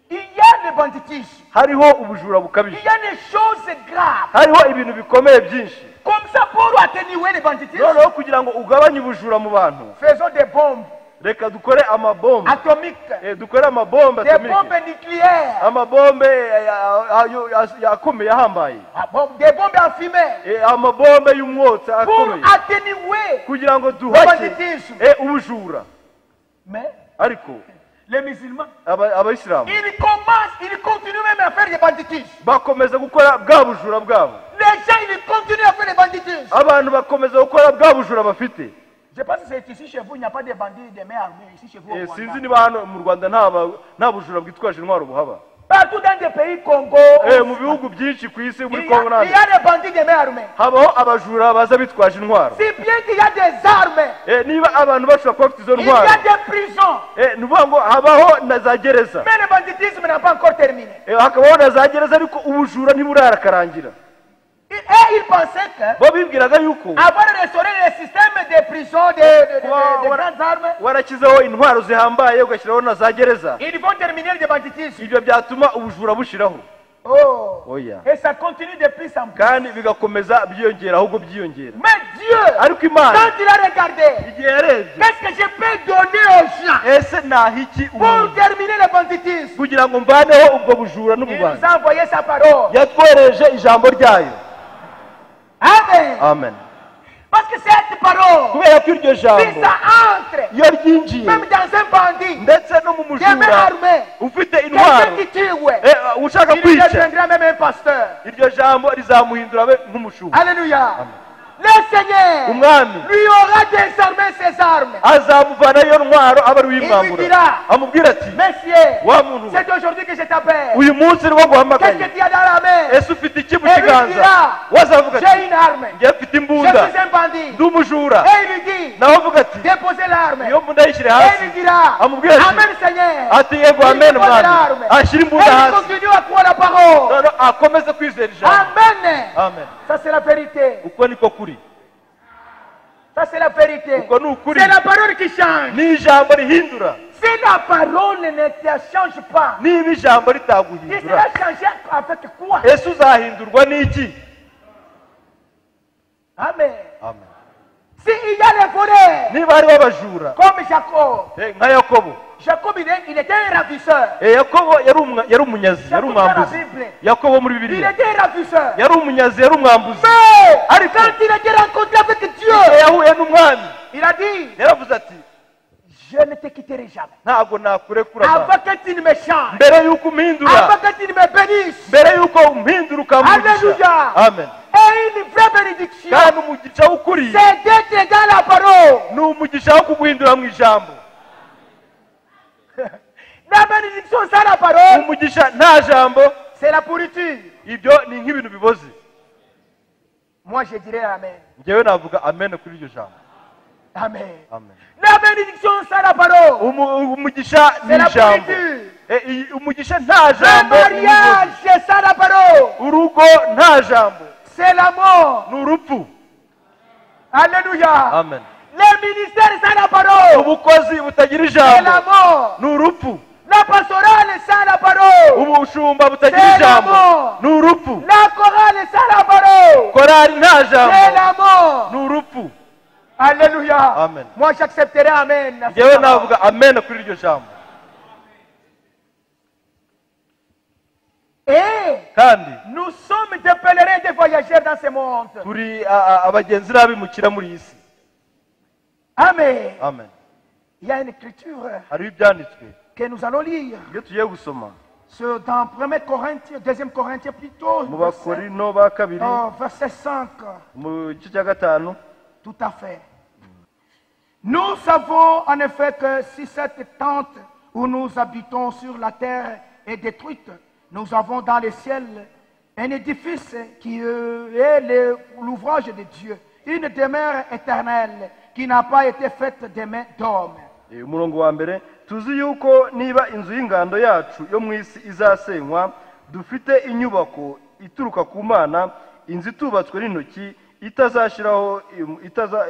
il y a le banditisme, hariho ubujura il bukabije. y a des choses graves. hariho ibintu bikomeye byinshi. Comme ça, pour atténuer le banditisme, noneho kugira ngo ugabanye ubujura mu bantu faisons des bombes reka dukore amabombe. atomiques, dukore amabombe des atomike. bombes nucléaires, amabombe akomeye ahambaye. des bombes enfumées, amabombe y'umwotsi pour akomeye atténuer kugira ngo le duhashye banditisme. ubujura. Mais ariko les musulmans, abayisilamu ils continuent même à faire des banditismes. bakomeza gukora bwa bujura bwabo. Les gens, ils continuent à faire des banditismes. abantu bakomeza gukora bwa bujura bafite. Je pense que c'est ici chez vous, il n'y a pas de bandits de main armée. Ici chez vous, au sinzi Rwanda. niba hano mu Rwanda nta bujura bwitwaje intwaro buhaba. Partout dans des pays Congo, mu bihugu byinshi ku isi muri il y Kongo a des bandits de main armée. habaho abajura baza bitwaje intwaro. Si bien qu'il y a des armes, niba abantu bashobora kuba bafite izo il y ntwaro a des prisons. ni ukuvuga ngo habaho na za gereza. Mais le banditisme n'a pas encore terminé. hakabaho na za gereza ariko ubujura ntiburarakarangira. Et ils pensent pensaient que avoir restauré le système de prison de grandes armes, warakizeho intwaro zihambaye ugashyiraho na za gereza, ils vont terminer le banditisme. ibyo byatuma ubujura bushiraho. Oh, et ça continue de plus en plus. Kandi bigakomeza byiyongera ahubwo byiyongera. Mais Dieu, ariko Imana quand il a regardé, igihe yarebye, qu'est-ce que je peux donner aux gens ese nahiki pour terminer le banditisme? kugira ngo mvaneho ubwo bujura Il n'ububanyi? nous a envoyé sa parole. Yatwohereje ijambo ryayo. Amen. Amen. Parce que cette parole, kubera ko iryo si jambo ça entre, iyo ryinjiye même dans un bandit, ndetse no mu qui est même mujura armé, ufite quelqu'un intwaro qui tue, ouais, ushaka il kwica, deviendra même un pasteur. iryo jambo rizamuhindura abe nk'umushumba. Alléluia. Le Seigneur Umwami lui aura désarmé ses armes. azamuvana iyo ntwaro aba ari uyimwambura, amubwira ati, Monsieur, wa muntu, c'est aujourd'hui que je t'appelle. uyu munsi niwo Qu'est-ce guhamagaye, que tu as dans la main? ese ufite iki mu kiganza? wazavuga ati, J'ai une arme. njye mfite Je imbunda, suis un bandit. ndi umujura. Et il lui dit, nawe avuga ati, déposez l'arme. iyo mbunda yishyire Et hasi. il lui dira, amubwira ati, Amen Seigneur. ati yego Il amen dépose mwami, l'arme. ashyira Et imbunda il hasi, continue à croire la parole. noneho akomeze kwizera ijambo. Amen. Amen. Ça c'est la vérité. uko niko kuri, Ça c'est la vérité. uko ni ukuri, C'est la parole qui change. ni ijambo rihindura. Si la parole ne te change pas, niba ijambo tu ritaguhindura, seras changé avec quoi? ese uzahindurwa n'iki? Amen. Amen. S'il y a les voleurs, niba hariho abajura comme Jacob, nka Yakobo, Jacob il était un ravisseur. Yakobo yari umunyazi, yari umwambuzi. Yakobo muri Il Bibiliya était un ravisseur. yari umunyazi, yari umwambuzi. Mais ariko quand il a été rencontré avec Dieu, yahuye n'umwami, il a dit, yaravuze ati, je ne te quitterai jamais. ntabwo nakurekura Avant que tu ne me changes, mbere y'uko umpindura, avant que tu ne me bénisses. mbere y'uko umpindura ukamugisha. Alléluia. Amen. Et une vraie bénédiction, kandi umugisha w'ukuri c'est d'être dans la parole. ni umugisha wo kuguhindura mu ijambo. La bénédiction sans la parole, umugisha nta jambo, c'est la pourriture. ibyo ni nk'ibintu biboze. Moi je dirais Amen. njyewe navuga amen kuri iryo jambo. Amen. Amen. La bénédiction sans la parole, umugisha ni c'est la ijambo. pourriture. umugisha nta Le jambo, mariage sans la parole, urugo nta jambo, c'est la mort. ni urupfu. Alléluia. Amen. Le ministère sans la parole, ubukozi butagira c'est la ijambo mort. ni urupfu. La pastorale sans la parole, ubushumba butagira c'est la ijambo mort. ni urupfu. La chorale sans la parole, korari nta c'est jambo la mort. ni urupfu. Alléluia. Amen. Moi j'accepterai Amen. njyewe navuga amen kuri iryo jambo. Et kandi nous sommes des pèlerins, des voyageurs dans ce monde. turi abagenzi n'abimukira muri iyi si. Amen. Amen. Il y a une écriture hariho ibyanditswe que nous allons lire. ibyo tugiye gusoma C'est dans 1 Corinthiens, 2 Corinthiens plutôt, mu Bakorino ba kabiri verset 5. mu gice cya gatanu. Tout à fait. Nous savons en effet que si cette tente où nous habitons sur la terre est détruite, nous avons dans le ciel un édifice qui est l'ouvrage de Dieu, une demeure éternelle qui n'a pas été faite de main d'homme. umurongo wa mbere, tuzi yuko niba inzu y'ingando yacu yo mu isi izasenywa, dufite inyubako ituruka ku Mana, inzu itubatswe n'intoki,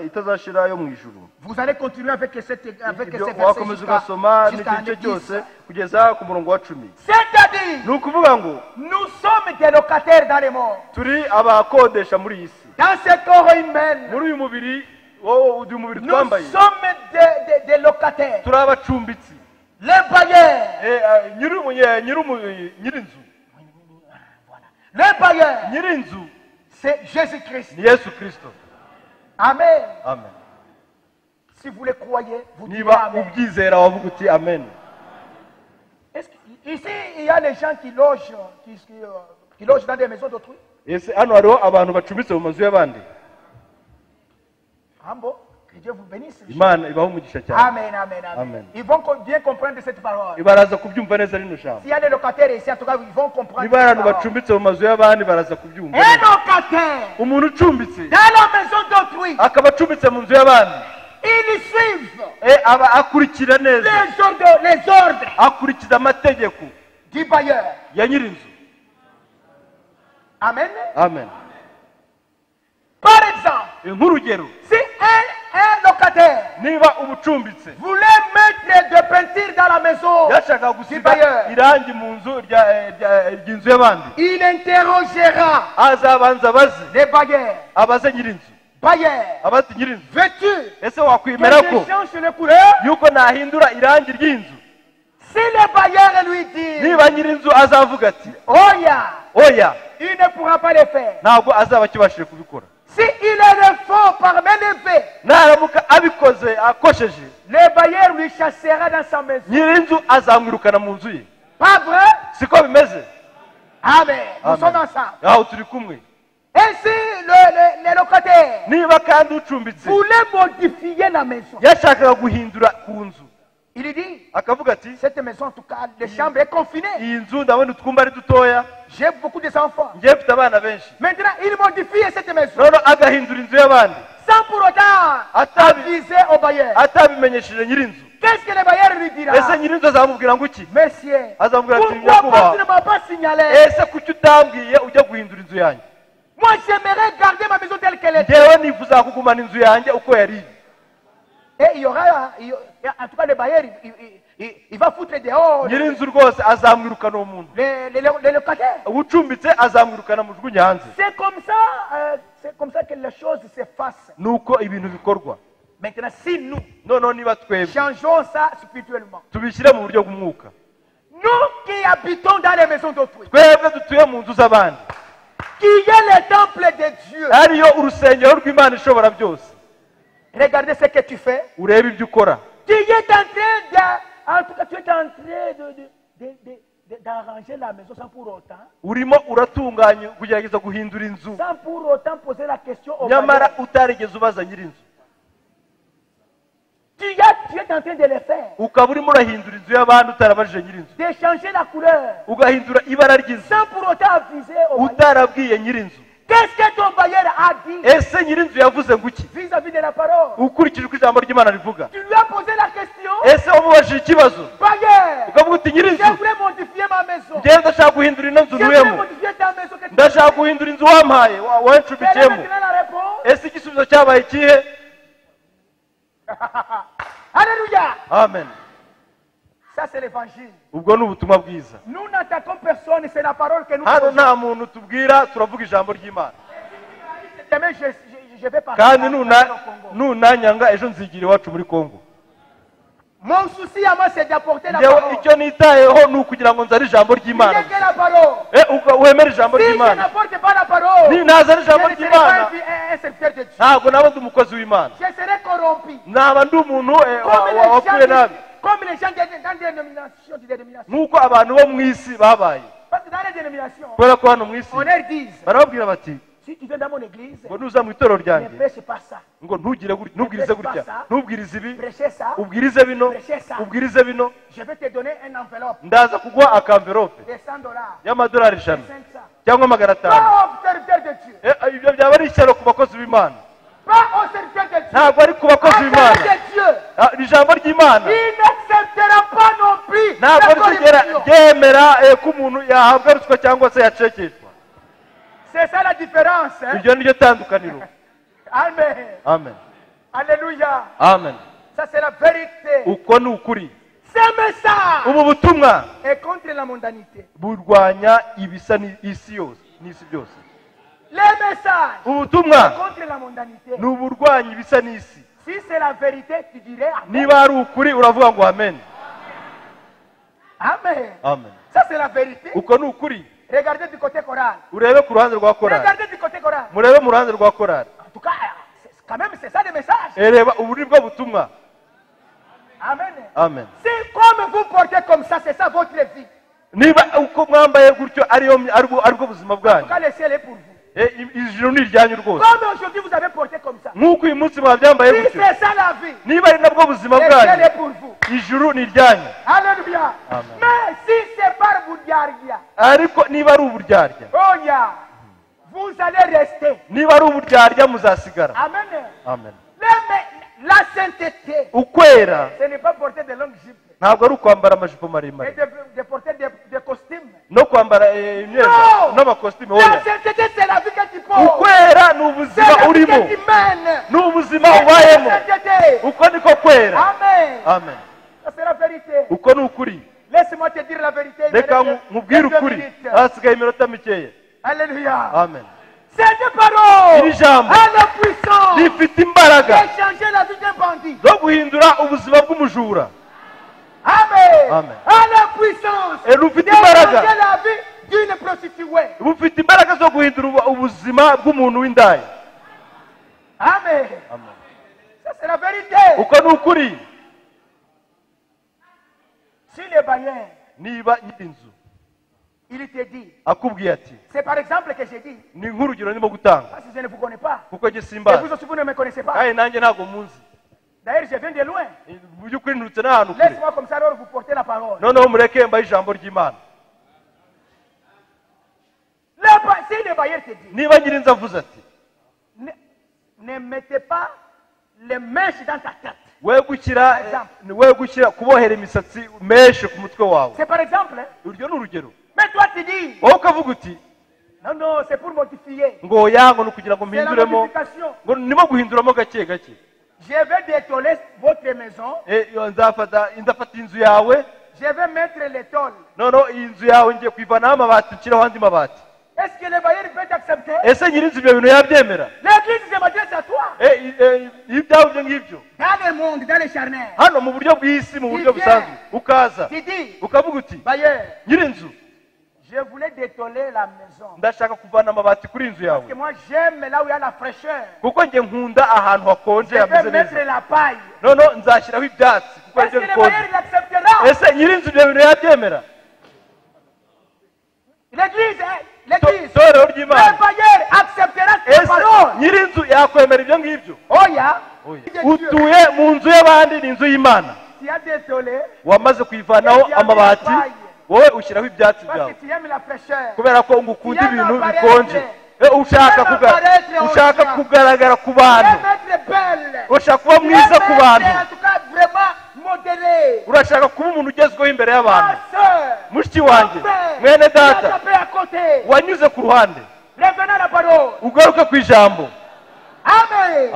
itazashira yo mu ijuru. Vous allez continuer avec ces versets wakomeza ugasoma n'igice cyose kugeza ku murongo wa 10. C'est-à-dire, ni ukuvuga ngo nous sommes des locataires dans le monde. turi abakodesha muri iyi si. Dans ce corps humain, muri uyu mubiri mubiri nous twambaye, sommes des locataires. turi abacumbitsi. Les bailleurs, nyirinzu, les bailleurs, nyirinzu c'est Jésus-Christ. ni Yesu Kristo. Amen. Amen. Si vous le croyez, vous direz niba Amen. ubyizera wavuga uti amen. Ici, il y a des gens qui logent, qui logent dans des maisons d'autrui. ese hano hariho abantu bacumbitse mu mazu y'abandi. Rambo, que Dieu vous bénisse. Imana ibaho umugisha cyane. Amen, amen, amen. Amen. Ils vont bien comprendre cette parole. baraza kubyumva neza rino jambo. S'il y a des locataires ici, en tout cas, ils vont comprendre niba cette abantu parole. bacumbitse mu mazu y'abandi baraza kubyumva. Un locataire umuntu ucumbitse dans la maison d'autrui, akaba acumbitse mu nzu y'abandi, ils suivent aba akurikira neza, les ordres akurikiza amategeko du bailleur. ya nyirinzu. Amen. Amen. nk'urugero si un locataire niba ubucumbitse voulait mettre de peinture dans la maison, yashaka gusiga irangi mu nzu ry'inzu y'abandi, il interrogera azabanza abaze les bailleurs, abaze nyirinzu, bailleurs, abaze nyirinzu, vêtus, ese wakwemera ko change les couleurs. yuko nahindura irangi ry'inzu? Si les bailleurs lui disent niba nyirinzu azavuga ati oya, oya, il ne pourra pas le faire. ntabwo azaba akibashije kubikora. Si il est le faux par ménévé, naramuka abikoze akosheje, le bailleur lui chassera dans sa maison. nyirinzu azamwirukana mu nzu ye. Pas vrai? siko bimeze? Amen. Nous sommes ensemble. aho turi kumwe. Ainsi, le locataire niba kandi ucumbitse voulait modifier la maison. yashakaga guhindura ku nzu, Il lui dit, akavuga ati cette maison, en tout cas, les chambres est confinée. iyi nzu ndabona utwumba ari dutoya, J'ai beaucoup d'enfants. ngiye mfite abana benshi. Maintenant, il modifie cette maison noneho agahindura inzu y'abandi sans pour autant aviser au bailleur. atabimenyesheje nyirinzu. Qu'est-ce que le bailleur lui dira? ese nyirinzu azamubwira ngo iki? Monsieur, azamubwira ati pourquoi nyakubahwa, tu ne m'as pas signalé? ese kuki utambwiye ujya guhindura inzu yanjye? Moi, j'aimerais garder ma maison telle qu'elle était. ngewe nifuza kugumana inzu yanjye uko yari. Et il y aura, en tout cas, le bailleur, il va foutre dehors nyirinzu rwose azamwirukana uwo muntu, les locataires. ucumbitse azamwirukana mujugunye hanze. C'est comme ça que les choses se passent. nuko ibintu bikorwa. Maintenant, si nous noneho niba twebwe changeons ça spirituellement, tubishyire mu buryo bw'umwuka, nous qui habitons dans les maisons d'autrui, twebwe dutuye mu nzu z'abandi, qui est le temple de Dieu, ariyo urusengero rw'Imana ishobora byose, regardez ce que tu fais. urebe ibyo ukora. Tu es en train en tout cas, tu es en train d'arranger la maison sans pour autant, urimo uratunganya kugerageza guhindura inzu, sans pour autant poser la question au nyamara bailleur. utarigeze ubaza nyirinzu. Tu es en train de le faire, ukaba urimo urahindura inzu y'abandi utarabajije nyirinzu, de changer la couleur, ugahindura ibara ry'inzu sans pour autant aviser au bailleur. utarabwiye nyirinzu. Qu'est-ce que ton bailleur a dit ese nyirinzu yavuze ngo iki vis-à-vis de la parole? ukurikije uko ijambo ry'Imana rivuga? Tu lui as posé la question, ese wamubajije ikibazo bailleur, ukavuga uti nyirinzu, je voulais modifier ma maison. ngewe ndashaka guhindura ino nzu Je voulais ntuyemo, modifier ta maison. Que tu ndashaka as fait. guhindura inzu wampaye Quelle est wancumbikiyemo. maintenant la réponse? ese igisubizo cyabaye ikihe? Alléluia. amen. Ça, c'est l'évangile. ubwo ni ubutumwa bwiza. Nous n'attaquons personne, c'est la parole que nous hano posons. nta muntu tubwira, turavuga ijambo ry'Imana. Demain, je vais partir kandi au Congo. nunanyanga ejo nzigira iwacu muri Kongo. Mon souci à moi, c'est d'apporter la ngewe parole. icyo nitayeho ni ukugira ngo nzane ijambo ry'Imana. Il n'y a que la parole. wemere ijambo Si je ry'Imana. n'apporte pas la parole, Ni nazana je ijambo ne serai ry'Imana, pas un serviteur de Dieu. ntabwo naba ndi umukozi w'Imana, Je serai corrompu. naba ndi umuntu wapfuye nabi, Comme les gens dans des dénominations. nk'uko abantu bo mu isi babaye. Parce que dans les dénominations, kubera ko hano mu isi on leur dit, barababwira bati si tu viens dans mon église, ngo nuza mu itorero ne ryanjye prêche pas ça. ngo ntubwirize gutya, ntubwirize ibi, Prêchez ça. ubwirize bino, ubwirize bino, Je vais te donner un enveloppe ndaza kuguha akamverope de $100, y'amadolari de 100 500. cyangwa magana atanu. Pas au serviteur de Dieu. Ibyo byaba ari ishyano ku bakozi b'Imana, Pas au serviteur de Dieu. ntabwo ari ku bakozi Au b'Imana. serviteur de Dieu. Ijambo ry'Imana Il n'acceptera pas non plus ntabwo la rizigera corruption. ryemera ko umuntu yahabwa ruswa cyangwa se yacekeshwa. C'est ça la différence. Hein? iryo ni ryo tandukaniro. Amen. amen. Alléluia. amen. Ça c'est la vérité. uko ni ukuri. Ce message ubu butumwa est contre la mondanité. burwanya ibisa n'isi yose n'isi byose. Le message ubutumwa est contre la mondanité. ni uburwanya ibisa n'isi. Si c'est la vérité, tu dirais Amen. niba ari ukuri uravuga ngo amen. Amen. amen. Ça c'est la vérité. uko ni ukuri. Regardez du côté choral. urebe ku ruhande rwa korali, Regardez du côté choral. murebe mu ruhande rwa korali. En tout cas, quand même, c'est ça le message. reba ubu ni bwo butumwa. Amen. amen. Si comme vous portez comme ça, c'est ça votre vie. niba uko mwambaye gutyo aribwo buzima En tout bwanyu, cas, le ciel est pour vous. ijuru ni iryanyu rwose. Comme aujourd'hui vous avez porté comme ça. nk'uko uyu munsi mwabyambaye Si gutyo, c'est ça la vie, niba ari nabwo buzima le ciel bwanyu, est pour vous. ijuru ni iryanyu. Alléluia. Amen. Mais si c'est par vous diarrhea, ariko niba ari uburyarya, oh yeah, vous allez rester. niba ari uburyarya muzasigara. Amen. amen. La sainteté, ukwera ce n'est pas porter de longues jupes ntabwo ari ukwambara amajipo et maremare de porter des costumes. no kwambara imyenda No! n'amakositimu. La oya, sainteté, c'est la vie que tu portes. ukwera ni ubuzima ubuzima urimo n'ubuzima ubayemo uko niko kwera. Amen. Uko ni ukuri. Reka nkubwire ukuri hasigaye iminota mikeya. Amen. Iri jambo rifite imbaraga zo guhindura ubuzima bw'umujura. Amen. Rufite imbaraga bufite imbaraga zo guhindura ubuzima bw'umuntu w'indaya. Amen. Uko ni ukuri. Niba nyir'inzu il te dit, akubwiye ati, c'est par exemple que j'ai dit, ni nk'urugero ndimo gutanga parce que je ne vous connais pas, kuko njye simbazi, et vous aussi vous ne me connaissez pas. kandi nanjye ntabwo munzi. D'ailleurs je viens de loin. Mu by'ukuri nturutse n'ahantu kure. Laisse-moi comme ça alors vous porter la parole. Noneho mureke mbaye ijambo ry'Imana. Si le bailleur te dit, niba nyir'inzu avuze ati, ne mettez pas les mèches dans ta tête. we gushyira kubohera imisatsi meshe ku mutwe wawe. C'est par exemple. Uryo ni urugero. Mais toi tu dis, wowe ukavuga uti, non, c'est pour modifier. ngo yango ni ukugira ngo mpinduremo, ngo nimo guhinduramo gake gake. Je vais détoler votre maison. Ndafata inzu yawe. Je vais mettre les tôles. No, iyi nzu yawe ngiye kwivanaho amabati nshyiraho andi mabati. Est-ce que le bailleur peut t'accepter? Ese nyir'inzu ibyo bintu yabyemera? L'église se m'adresse à toi. Ibyawe ibyo ngibyo. Dans le monde, dans le charnel. Hano mu buryo bw'isi, mu buryo busanzwe ukaza ukavuga uti, bailleur, nyir'inzu, je voulais détoler la maison. Ndashaka kuvana amabati kuri inzu yawe. Parce que moi j'aime là où il y a la fraîcheur. Kuko nge nkunda ahantu hakonje hameze neza. Je vais mettre la paille. No, nzashyiraho ibyatsi kuko aribyo bikonje. Ese nyir'inzu ibyo bintu yabyemera? L'église, torero ry'Imana, le bailleur acceptera cette parole. Nyir'inzu yakwemera ibyo ngibyo? Oya. Utuye mu nzu y'abandi, ni inzu y'Imana. Tu as détolé. Wamaze kuyivanaho amabati, wowe ushyiraho ibyatsi byawe kubera ko ngukunda ibintu bikonje. Ushaka kugaragara ku bantu, ushaka kuba mwiza ku bantu, urashaka kuba umuntu ugezweho imbere y'abantu. Mushiki wanjye, mwene data, wanyuze ku ruhande, ugaruke ku ijambo. Amen.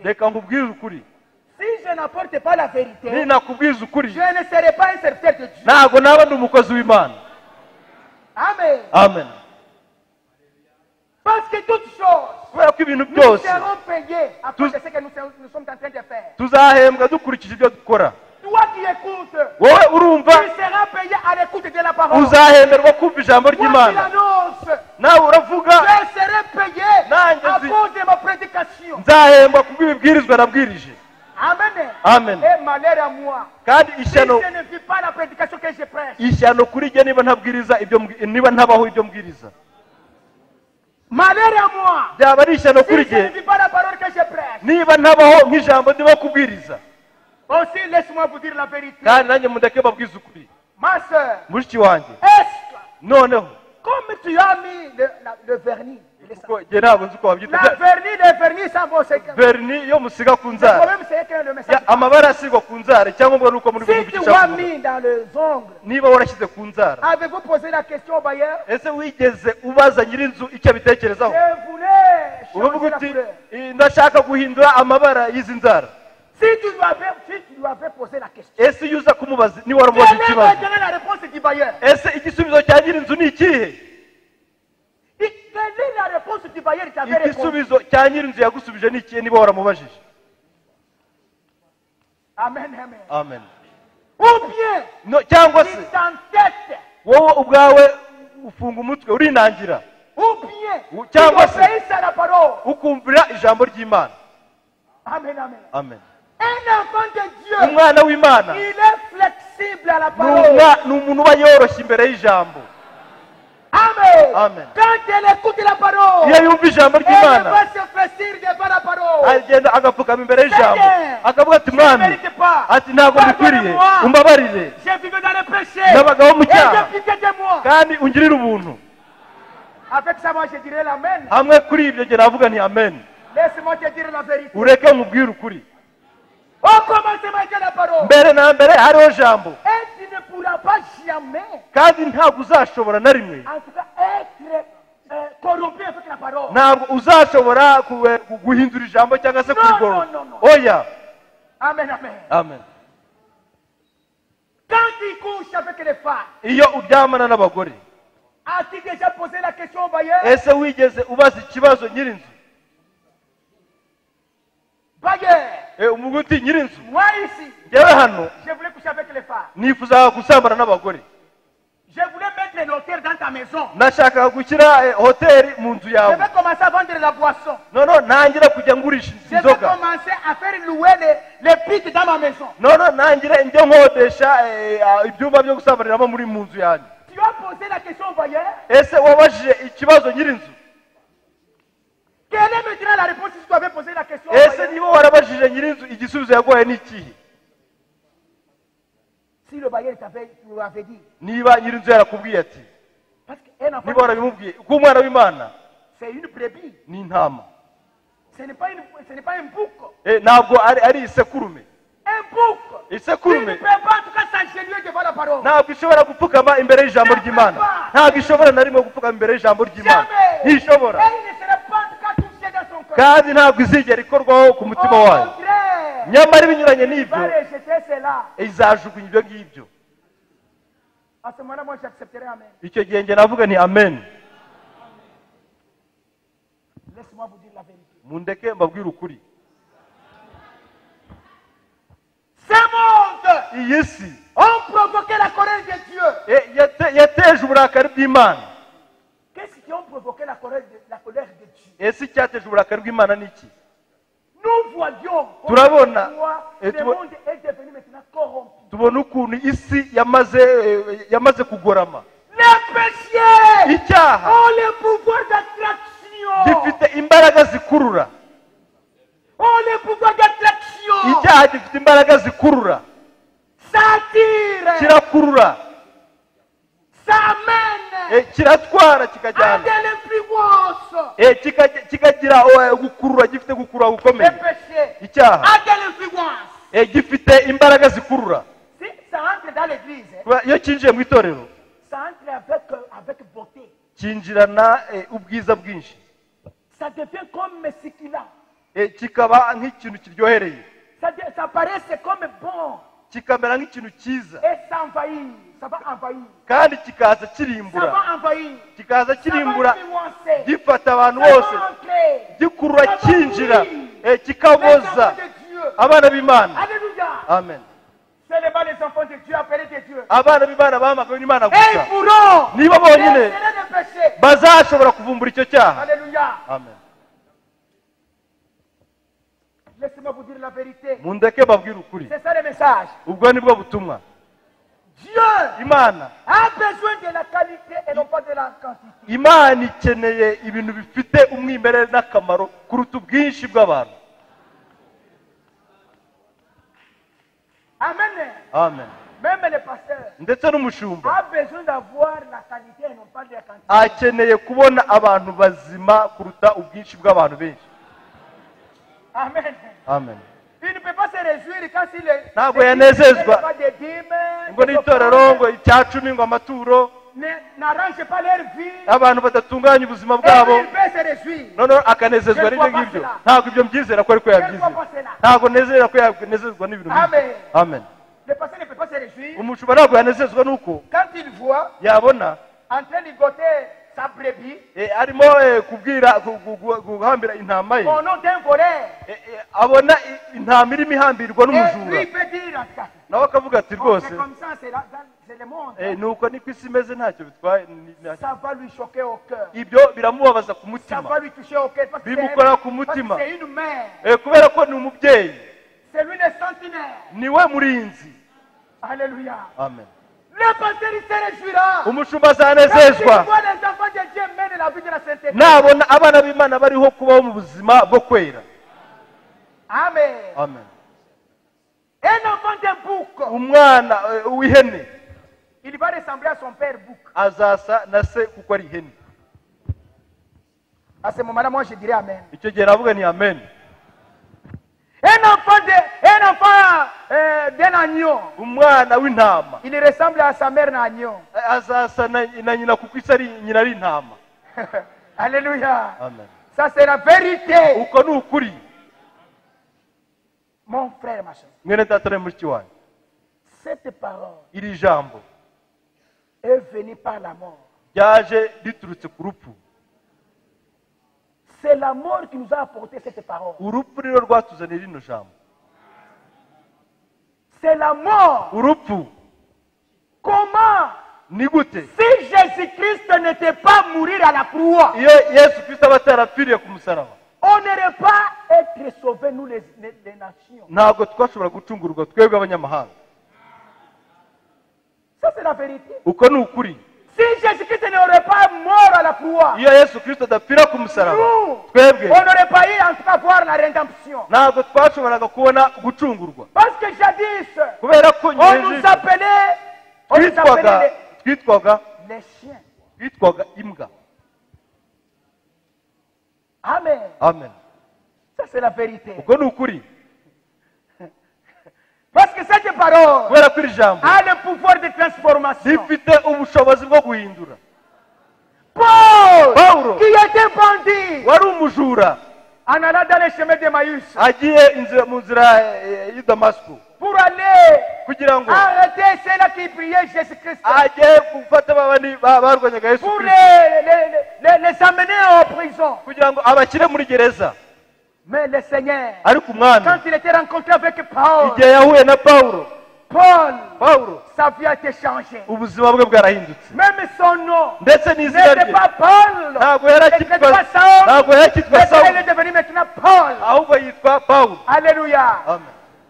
Reka nkubwire ukuri. Si je n'apporte pas la vérité, ni nakubwiza ukuri, je ne serai pas un serviteur de Dieu. Ntabwo naba ndi umukozi w'Imana. Amen. Amen. Parce que toutes choses, kubera ko ibintu byose seront payées à cause de ce que nous sommes en train de faire. Tuzahembwa dukurikije ibyo dukora. Toi qui écoutes, wowe urumva, tu seras payé à l'écoute de la parole. Uzahemberwa kumva ijambo ry'Imana. Nawe uravuga, je serai payé à cause de ma prédication. Nzahembwa kubw'ibibwirizwa nabwirije. Amen. Amen. Et malheur à moi. Kandi ishyano, je ne vis pas la prédication que je prêche. Ishyano kuri jye niba ntabwiriza ibyo, niba ntabaho ibyo mbwiriza. Malheur à moi. Byaba ari ishyano kuri jye, je ne vis pas la parole que je prêche. Niba ntabaho nk'ijambo ndimo kubwiriza. Aussi laisse-moi vous dire la vérité. Kandi nanjye mundeke babwiza ukuri. Ma sœur, mushiki wanjye, noneho comme tu as mis le vernis, la vernis ça vaut ce que vernis yo musiga ku nzara, amabara asigwa ku nzara, cyangwa ngo nuko muri si tu as mis dans les ongles, niba warashyize ku nzara, avez-vous posé la question au bailleur? Ese wigeze ubaza nyir'inzu icyo abitekerezaho? Je voulais changer la couleur. Ndashaka guhindura amabara y'izi nzara. Si tu lui avais posé la question, ese iyo uza kumubaza ni waramubaza ikibazo, quelle est la réponse du bailleur? Ese igisubizo cya nyir'inzu ni ikihe? Quelle est la réponse du bailleur? Igisubizo cya nyir'inzu yagusubije ni ikihe niba waramubajije? Amen, amen. Amen. Ou bien, no, cyangwa se wowe ubwawe ufunga umutwe urinangira, ou bien cyangwa se ukumvira ijambo ry'Imana. Amen, amen. Amen. Un enfant de Dieu, umwana w'Imana, il est flexible à la parole. Ni umuntu uba yoroshye imbere y'ijambo. Amen. Amen. Quand elle écoute la parole, iyo yumva ijambo ry'Imana, elle va se fléchir devant la parole. agenda agapfukama imbere y'ijambo, akavuga ati mwami, ati ntabwo bikwiriye, umbabarire, nabagaho mu cyaha, kandi ungirire ubuntu. Avec ça, moi je dirais l'amen. Hamwe kuri ibyo nge navuga nti amen. Laisse-moi te dire la vérité. Ureke nkubwire ukuri. Au commencement était la parole. Mbere na mbere hariho jambo. Et tu ne pourras pas jamais, kandi ntabwo uzashobora na rimwe, en tout cas, être corrompu avec la parole. ntabwo uzashobora guhindura ijambo cyangwa se kurigorora. Oya. Amen, amen. Amen. Quand il couche avec les femmes, iyo uryamana n'abagore, as-tu déjà posé la question au bailleur? ese wigeze ubaza ikibazo nyirinzu? Bailleur, umuguti nyirinzu, moi ici, njyewe hano je voulais coucher avec les femmes. nifuzaga gusambana n'abagore. Je voulais mettre un hôtel dans ta maison. nashakaga gushyira hoteli mu nzu Je yawe. vais commencer à vendre la boisson. noneho ntangira kujya ngurisha Je vais inzoga. commencer à faire louer les pics dans ma maison. noneho ntangira njye nkodesha ibyumba byo gusambaniramo muri mu nzu yanjye. Tu as posé la question au bailleur? ese wabajije ikibazo nyirinzu? Quelle est maintenant la réponse si tu avais posé la question au ese bailleur? niba warabajije nyirinzu igisubizo yaguhaye ni ikihe? Si le bailleur tu l'avais dit. niba nyirinzu yarakubwiye ati, Parce qu'un enfant, niba warabimubwiye ko umwana w'Imana c'est une brebis. ni intama, Ce n'est pas un bouc. ntabwo ari isekurume. Un bouc. Il ne isekurume peut pas en tout cas s'agenouiller devant la parole. ntabwo ishobora gupfukama imbere y'ijambo ry'Imana. ntabwo ishobora na rimwe gupfukama imbere y'ijambo ry'Imana. Jamais. ntishobora. Et il ne sera pas en tout cas touché dans son cœur. kandi ntabwo izigera ikorwaho ku mutima Au wayo. contraire, nyamara ibinyuranye il va n'ibyo rejeter cela. izajugunya ibyo ngibyo. À ce moment-là, moi j'accepterai amen. icyo gihe njye navuga nti amen. Laisse-moi vous dire la vérité. mundeke mbabwire ukuri. Ce monde iyi si ont provoqué la colère de Dieu. yateje uburakari bw'Imana. Qu'est-ce qui ont provoqué la colère de Dieu? ese icyateje uburakari bw'Imana ni iki? Nous voyons Turabona, le monde est devenu maintenant corrompu. tubona ukuntu isi yamaze kugorama. Les péchés icyaha ont le pouvoir d'attraction. gifite imbaraga zikurura. Ont le pouvoir d'attraction. icyaha gifite imbaraga zikurura. Ça attire. kirakurura. Ça amène kiratwara à kikajyana. de l'influence. kikagira gukurura, gifite gukurura Les gukomeye. péchés icyaha à de l'influence. gifite imbaraga zikurura. Si ça entre dans l'église, iyo cyinjiye mu itorero ça entre avec beauté. cyinjirana ubwiza bwinshi. Ça devient comme succulent. kikaba nk'ikintu kiryohereye. Ça paraît c'est comme bon. kikamera nk'ikintu cyiza. Et ça envahit. Ça va envahir. kandi kikaza Ça kirimbura. va envahir. kikaza Ça kirimbura va influencer. gifata abantu Ça va bose, entrer. gikurura Ça va cyinjira, nourrir kikaboza les enfants de Dieu. abana b'Imana. Alléluia. amen. Seulement les enfants de Dieu appelés de Dieu. abana b'Imana bahamagawe n'Imana Et gusa ils pourront niba bonyine déceler le péché. bazashobora kuvumbura icyo cyaha. Alléluia. amen. Laissez-moi vous dire la vérité. mundeke babwire ukuri. C'est ça le message. ubwo nibwo butumwa. Dieu Imana a besoin de la qualité et non pas de la quantité. Imana ikeneye ibintu bifite umwimerere n'akamaro kuruta ubwinshi bw'abantu. Amen. amen. Même le pasteur ndetse n'umushumba a besoin d'avoir la qualité et non pas de la quantité. akeneye kubona abantu bazima kuruta ubwinshi bw'abantu benshi. Amen. amen. Il ne peut pas se réjouir quand il est. Ntabwo yanezezwa pas de dîmes, ngo n'itorero ngo icya cumi ngo amaturo n'arrange pas leur vie. abantu badatunganya ubuzima Et bwabo, il peut se réjouir. noneho akanezezwa n'ibyo ngibyo. ntabwo ibyo mbyizera ko ariko yabyize. ntabwo nezera ko yanezezwa n'ibintu nk'ibyo. Amen. amen. Le pasteur ne peut pas se réjouir umushumba ntabwo yanezezwa n'uko quand il voit yabona en train de goter sa brebis arimo kubwira guhambira intama ye, au nom d'un voleur. abona intama irimo ihambirwa Et lui n'umujura, peut dire en tout cas, nawe akavuga ati oh, rwose c'est comme ça, c'est le monde. nuko niko isi imeze, ntacyo bitwaye. Ça va lui choquer au cœur. ibyo biramubabaza ku Ça mutima, va lui toucher au cœur parce que bimukora ku mutima, c'est une mère. kubera ko ni umubyeyi, C'est lui le centenaire. niwe murinzi. Alléluia. amen. Le pasteur il se réjouira. umushumba Quand il azanezezwa voit les enfants de Dieu mener la vie de la sainteté. nabona abana b'Imana bariho kubaho mu buzima bwo kwera. Amen. amen. Un enfant d'un bouc, umwana w'ihene il va ressembler à son père bouc. azasa na se kuko ari ihene. À ce moment-là, moi je dirais Amen. icyo gihe navuga ni amen. Un enfant d'un agneau, umwana w'intama il ressemble à sa mère d'un agneau. azasa na nyina kuko isi ari nyina ari intama. Alléluia. Amen. Ça c'est la vérité. Uko ni ukuri. Mon frère, ma soeur. Mwene data na mushiki wanjye. Cette parole Iri jambo est venue par la mort. ryaje riturutse ku rupfu. C'est la mort qui nous a apporté cette parole. Urupfu rero rwatuzaniye rino jambo. C'est la mort. Urupfu Comment? ni gute? Si Jésus-Christ n'était pas mourir à la croix, Iyo Yesu Kristo aba atarapfiriye ku musaraba, on n'aurait pas être sauvés, nous les nations. ntabwo twashobora gucungurwa twebwe abanyamahanga. Ça c'est la vérité. Uko ni ukuri. Si Jésus-Christ n'aurait pas mort à la croix, Iyo Yesu Kristo adapfira ku musaraba, nous, twebwe on n'aurait pas eu en tout cas voir la rédemption. ntabwo twashoboraga kubona gucungurwa. Parce que jadis, Kubera ko on nous appelait, twitwaga les chiens. twitwaga imbwa. Amen. Amen. Ça c'est la vérité. Uko ni ukuri. Parce que cette parole Kubera ko iri jambo a le pouvoir de transformation. rifite ubushobozi bwo guhindura. Paul, Paulo, qui était bandit, wari umujura, en allant dans les chemins d'Emmaüs, agiye mu nzira y'i Damasiko pour aller kugira ngo arrêter ceux-là qui priaient Jésus-Christ, ajye gufata babandi barwanyaga Yesu pour Kristo, les amener en prison. kugira ngo abashyire muri gereza. Mais le Seigneur, Ariko umwami quand il était rencontré avec Paul, igihe yahuye na Paulo, Paul, sa vie a été changée. ubuzima bwe bwarahindutse. Même son nom Ndetse n'izina n'était rye pas Paul, ntabwo il n'était pas Saul, yarakitwa mais il Sawuli, est devenu maintenant Paul. ahubwo yitwa Paulo. Alléluia. Amen.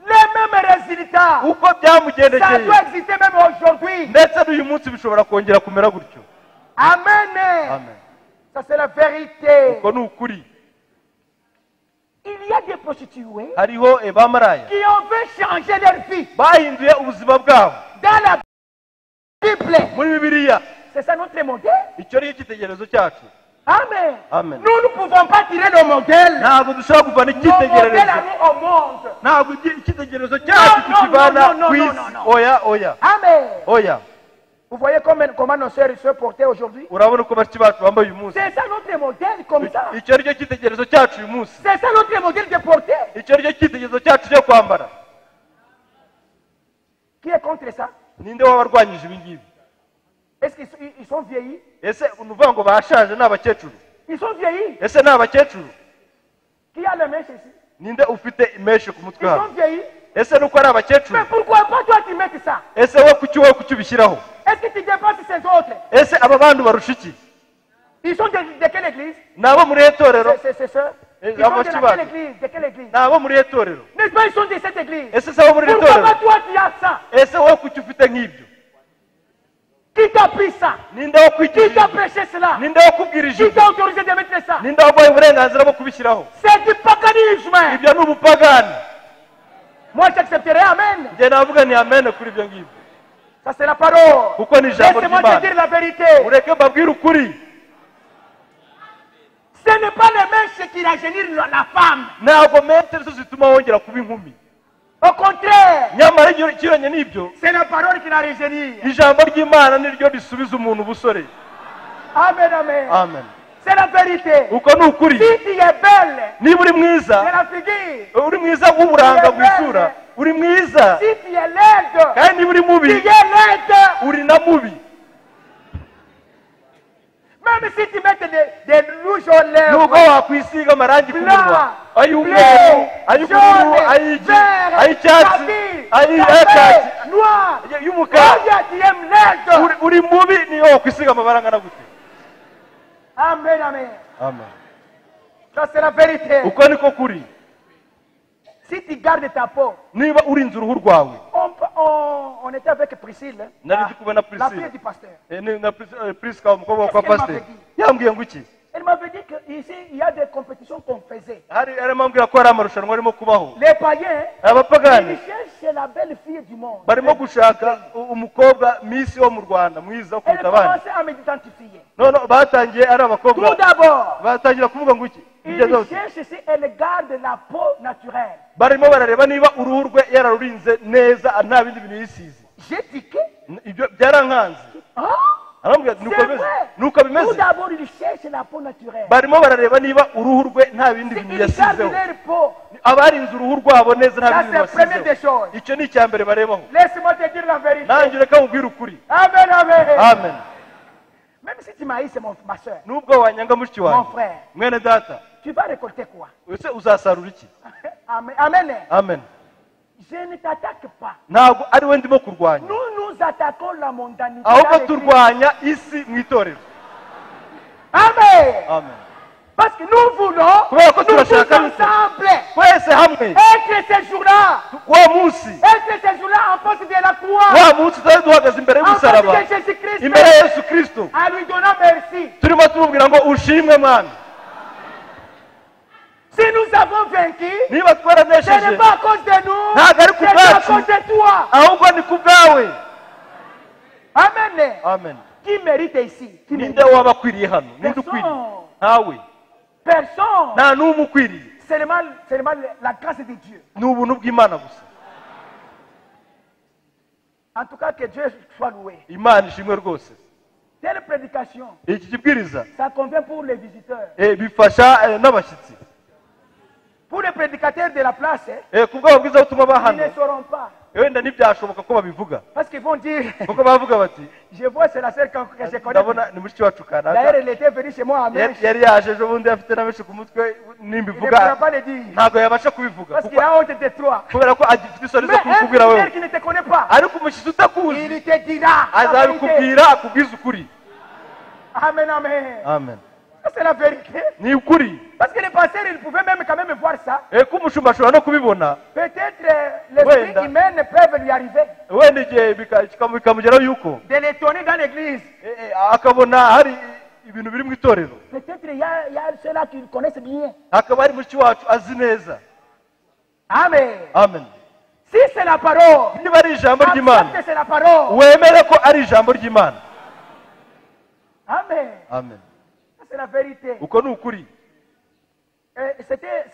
Les mêmes résultats, Uko ça byamugendekeye doit exister même aujourd'hui. ndetse n'uyu munsi bishobora kongera kumera gutyo. Amen. Amen. Ça c'est la vérité. Uko ni ukuri. Il y a des prostituées Hariho bamaraya qui ont fait changer leur vie. bahinduye ubuzima bwabo. Dans la Bible, Muri Bibiliya c'est ça notre modèle. icyo ni icyitegererezo cyacu. Amen. Amen. Nous ne pouvons pas tirer le modèle. Ntabwo dushobora kuvana Nos modèles icyitegererezo, à nous au monde. ntabwo icyitegererezo cyacu tukivana non, ku non, isi. non, non. Oya Amen. oya. Vous voyez comment nos sœurs se portaient aujourd'hui? Urabona uko bashiki bacu bambaye uyu munsi. C'est ça notre modèle comme ça. Icyo ni cyo cyitegererezo cyacu uyu munsi. C'est ça notre modèle de porter. Icyo ni cyo cyitegererezo cyacu cyo kwambara. Qui est contre ça? Ninde wabarwanyije ibi ngibi? Est-ce qu'ils sont vieillis? Ese unuvuga ngo bashaje ni abakecuru? Ils sont vieillis. Ese ni abakecuru? Qui a le mèche ici? Ninde ufite imeshe ku mutwe Ils hano? sont vieillis. Ese nuko ari abakecuru? Mais pourquoi pas toi tu mets ça? Ese wowe kuki ubishyiraho? Est-ce que tu dépasses ces autres? Ese aba bandi barusha iki? Ils sont de quelle église? Ni abo muri itorero? C'est ça. Ils Eh, sont abo de kibazo. quelle église? De quelle église? Ni abo muri itorero? N'est-ce pas, ils sont de cette église? Ese si abo muri Pourquoi itorero? pas toi tu as ça? Ese wowe kuki ufite nk'ibyo? Qui t'a pris ça? Ninde wakwigisha Qui t'a ibyo? prêché cela? Ninde wakubwirije Qui ibyo? t'a autorisé de mettre ça? Ninde waguhaye uburenganzira bwo kubishyiraho? C'est du paganisme. Ibyo ni ubupagani. Moi j'accepterai, amen. Njye navuga ni amen kuri ibyo ngibyo. Ça c'est la parole. Kuko ni ijambo Laissez-moi te ry'Imana. dire la vérité. Ureke mbabwire ukuri. Ce n'est pas les mèches qui rajeunissent la femme. Ntabwo mente zo zituma wongera kuba inkumi. Au contraire, Nyamara ikiranye n'ibyo, c'est la parole qui la rajeunit. ijambo ry'Imana niryo risubiza umuntu ubusore. Amen, amen. Amen. C'est la vérité. Uko ni ukuri. Si tu es belle, Niba uri c'est mwiza, la figure. uri mwiza w'uburanga mu isura, uri mwiza. Si tu es laide, Kandi niba uri tu mubi, es laide. uri na mubi. Même si tu mets des rouges aux Nubwo lèvres, wakwisiga amarangi ku munwa, blanc, ay'umweru, bleu, ay'ubururu, jaune, ay'igi, vert, ay'icyatsi, café, ay'icyatsi, café, noir. y'umukara. Regarde, tu aimes laide. Uri mubi niyo wakwisiga amabara angana gute. Amen, amen. Amen. Ça c'est la vérité. Uko niko kuri. Si tu gardes ta peau, Niba urinze uruhu rwawe. on était avec Priscille, Nari ndi kumwe na la Priscilla. fille du pasteur. Na Priska umukobwa wa kwa Qu'est-ce qu'elle pasteur. m'avait dit? Yambwiye ngo iki? Elle m'avait dit qu'ici, il y a des compétitions qu'on faisait. Arimo ambwira ko hari amarushanwa arimo kubaho. Les païens, Abapagani ils cherchent la belle fille du monde. barimo gushaka umukobwa Miss wo mu Rwanda mwiza Elle kuruta abandi. commençait à m'identifier. None batangiye ari abakobwa. Tout d'abord, Batangira kuvuga ngo iki? Ibyo ils byose. cherchent si elle garde la peau naturelle. Barimo barareba niba uruhu rwe yararurinze neza nta bindi bintu yisize. J'ai tiqué. Ibyo byarankanze. Ah, aramubwira C'est nuko vrai. nuko Tout bimeze d'abord, il cherche la peau naturelle. barimo barareba niba uruhu rwe nta bindi bintu Ils gardent yasizeho leur peau. abarinze uruhu rwabo neza nta Ça, bindi c'est la bintu première des basizeho choses. icyo ni icya mbere barebaho Laisse-moi te dire la vérité. nanjye reka mubwire ukuri Amen, amen. amen Même si tu m'haïs, c'est ma soeur, nubwo wanyanga mushiki mon wanjye frère, mwene data tu vas récolter quoi? ese uzasarura iki Amen. Amen. amen Je ne t'attaque pas. ntabwo ari we ndimo kurwanya Nous attaquons la mondanité. ahubwo dans l'église. turwanya isi mu itorero Amen. amen Parce que nous voulons, kubera ko nous tous turashaka yuko ensemble, twese hamwe être ces jours-là, wa munsi être ces jours-là en face de la croix, wa munsi tutari duhagaze imbere en face y'umusaraba de Jésus-Christ, imbere ya yesu kirisito en lui donnant merci. turimo tumubwira ngo ushimwe mwami Si nous avons vaincu, niba ce twaranesheje n'est pas à cause de nous, ntabwo ari ku c'est à bwacu cause de toi. ahubwo ni ku bwawe Amen. amen Qui mérite ici? Qui ninde mérite? waba akwiriye hano ninde ukwiriye Personne. ntawe Personne. nta n'umwe ukwiriye Seulement la grâce de Dieu. ni ubuntu bw'imana gusa En tout cas, que Dieu soit loué. imana ishimwe rwose Telle prédication, iki kibwiriza ça convient pour les visiteurs. bifasha n'abashyitsi Pour les prédicateurs de la place, ku bw'ababwizabutumwa ba ils hano ne sauront pas. wenda ntibyashoboka ko babivuga Parce qu'ils vont dire, kuko bavuga bati je vois, c'est la seule que je connais. ndabona ni mushiki wacu D'ailleurs, kanaka elle était venue chez moi à Mèche. yari yaje ejo bundi afite na benshi ku mutwe Il ne nimbivuga pourra pas le dire. ntabwo yabasha kubivuga Parce qu'il a honte de toi. kubera ko agifite isoni Mais zo un kubikubwira visiteur wewe qui ne te connaît pas, ariko umushyitsi utakuzi il te dira la vérité. azabikubwira akubwiza ukuri Amen, amen. amen Ça, c'est la vérité. ni ukuri Parce que les pasteurs, ils pouvaient même quand même voir ça. ko umushumba ashobora no kubibona Peut-être l'esprit Wenda. humain peuvent lui arriver wenda igihe bikamugeraho yuko de l'étonner dans l'église. akabona hari ibintu biri mu itorero Peut-être il y a ceux-là qui le connaissent bien. hakaba hari mushiki wacu azi neza Amen. amen Si c'est la parole, niba ari ijambo ry'imana accepte que c'est la parole. wemere ko ari ijambo ry'imana Amen. amen Ça, c'est la vérité. uko ni ukuri C'était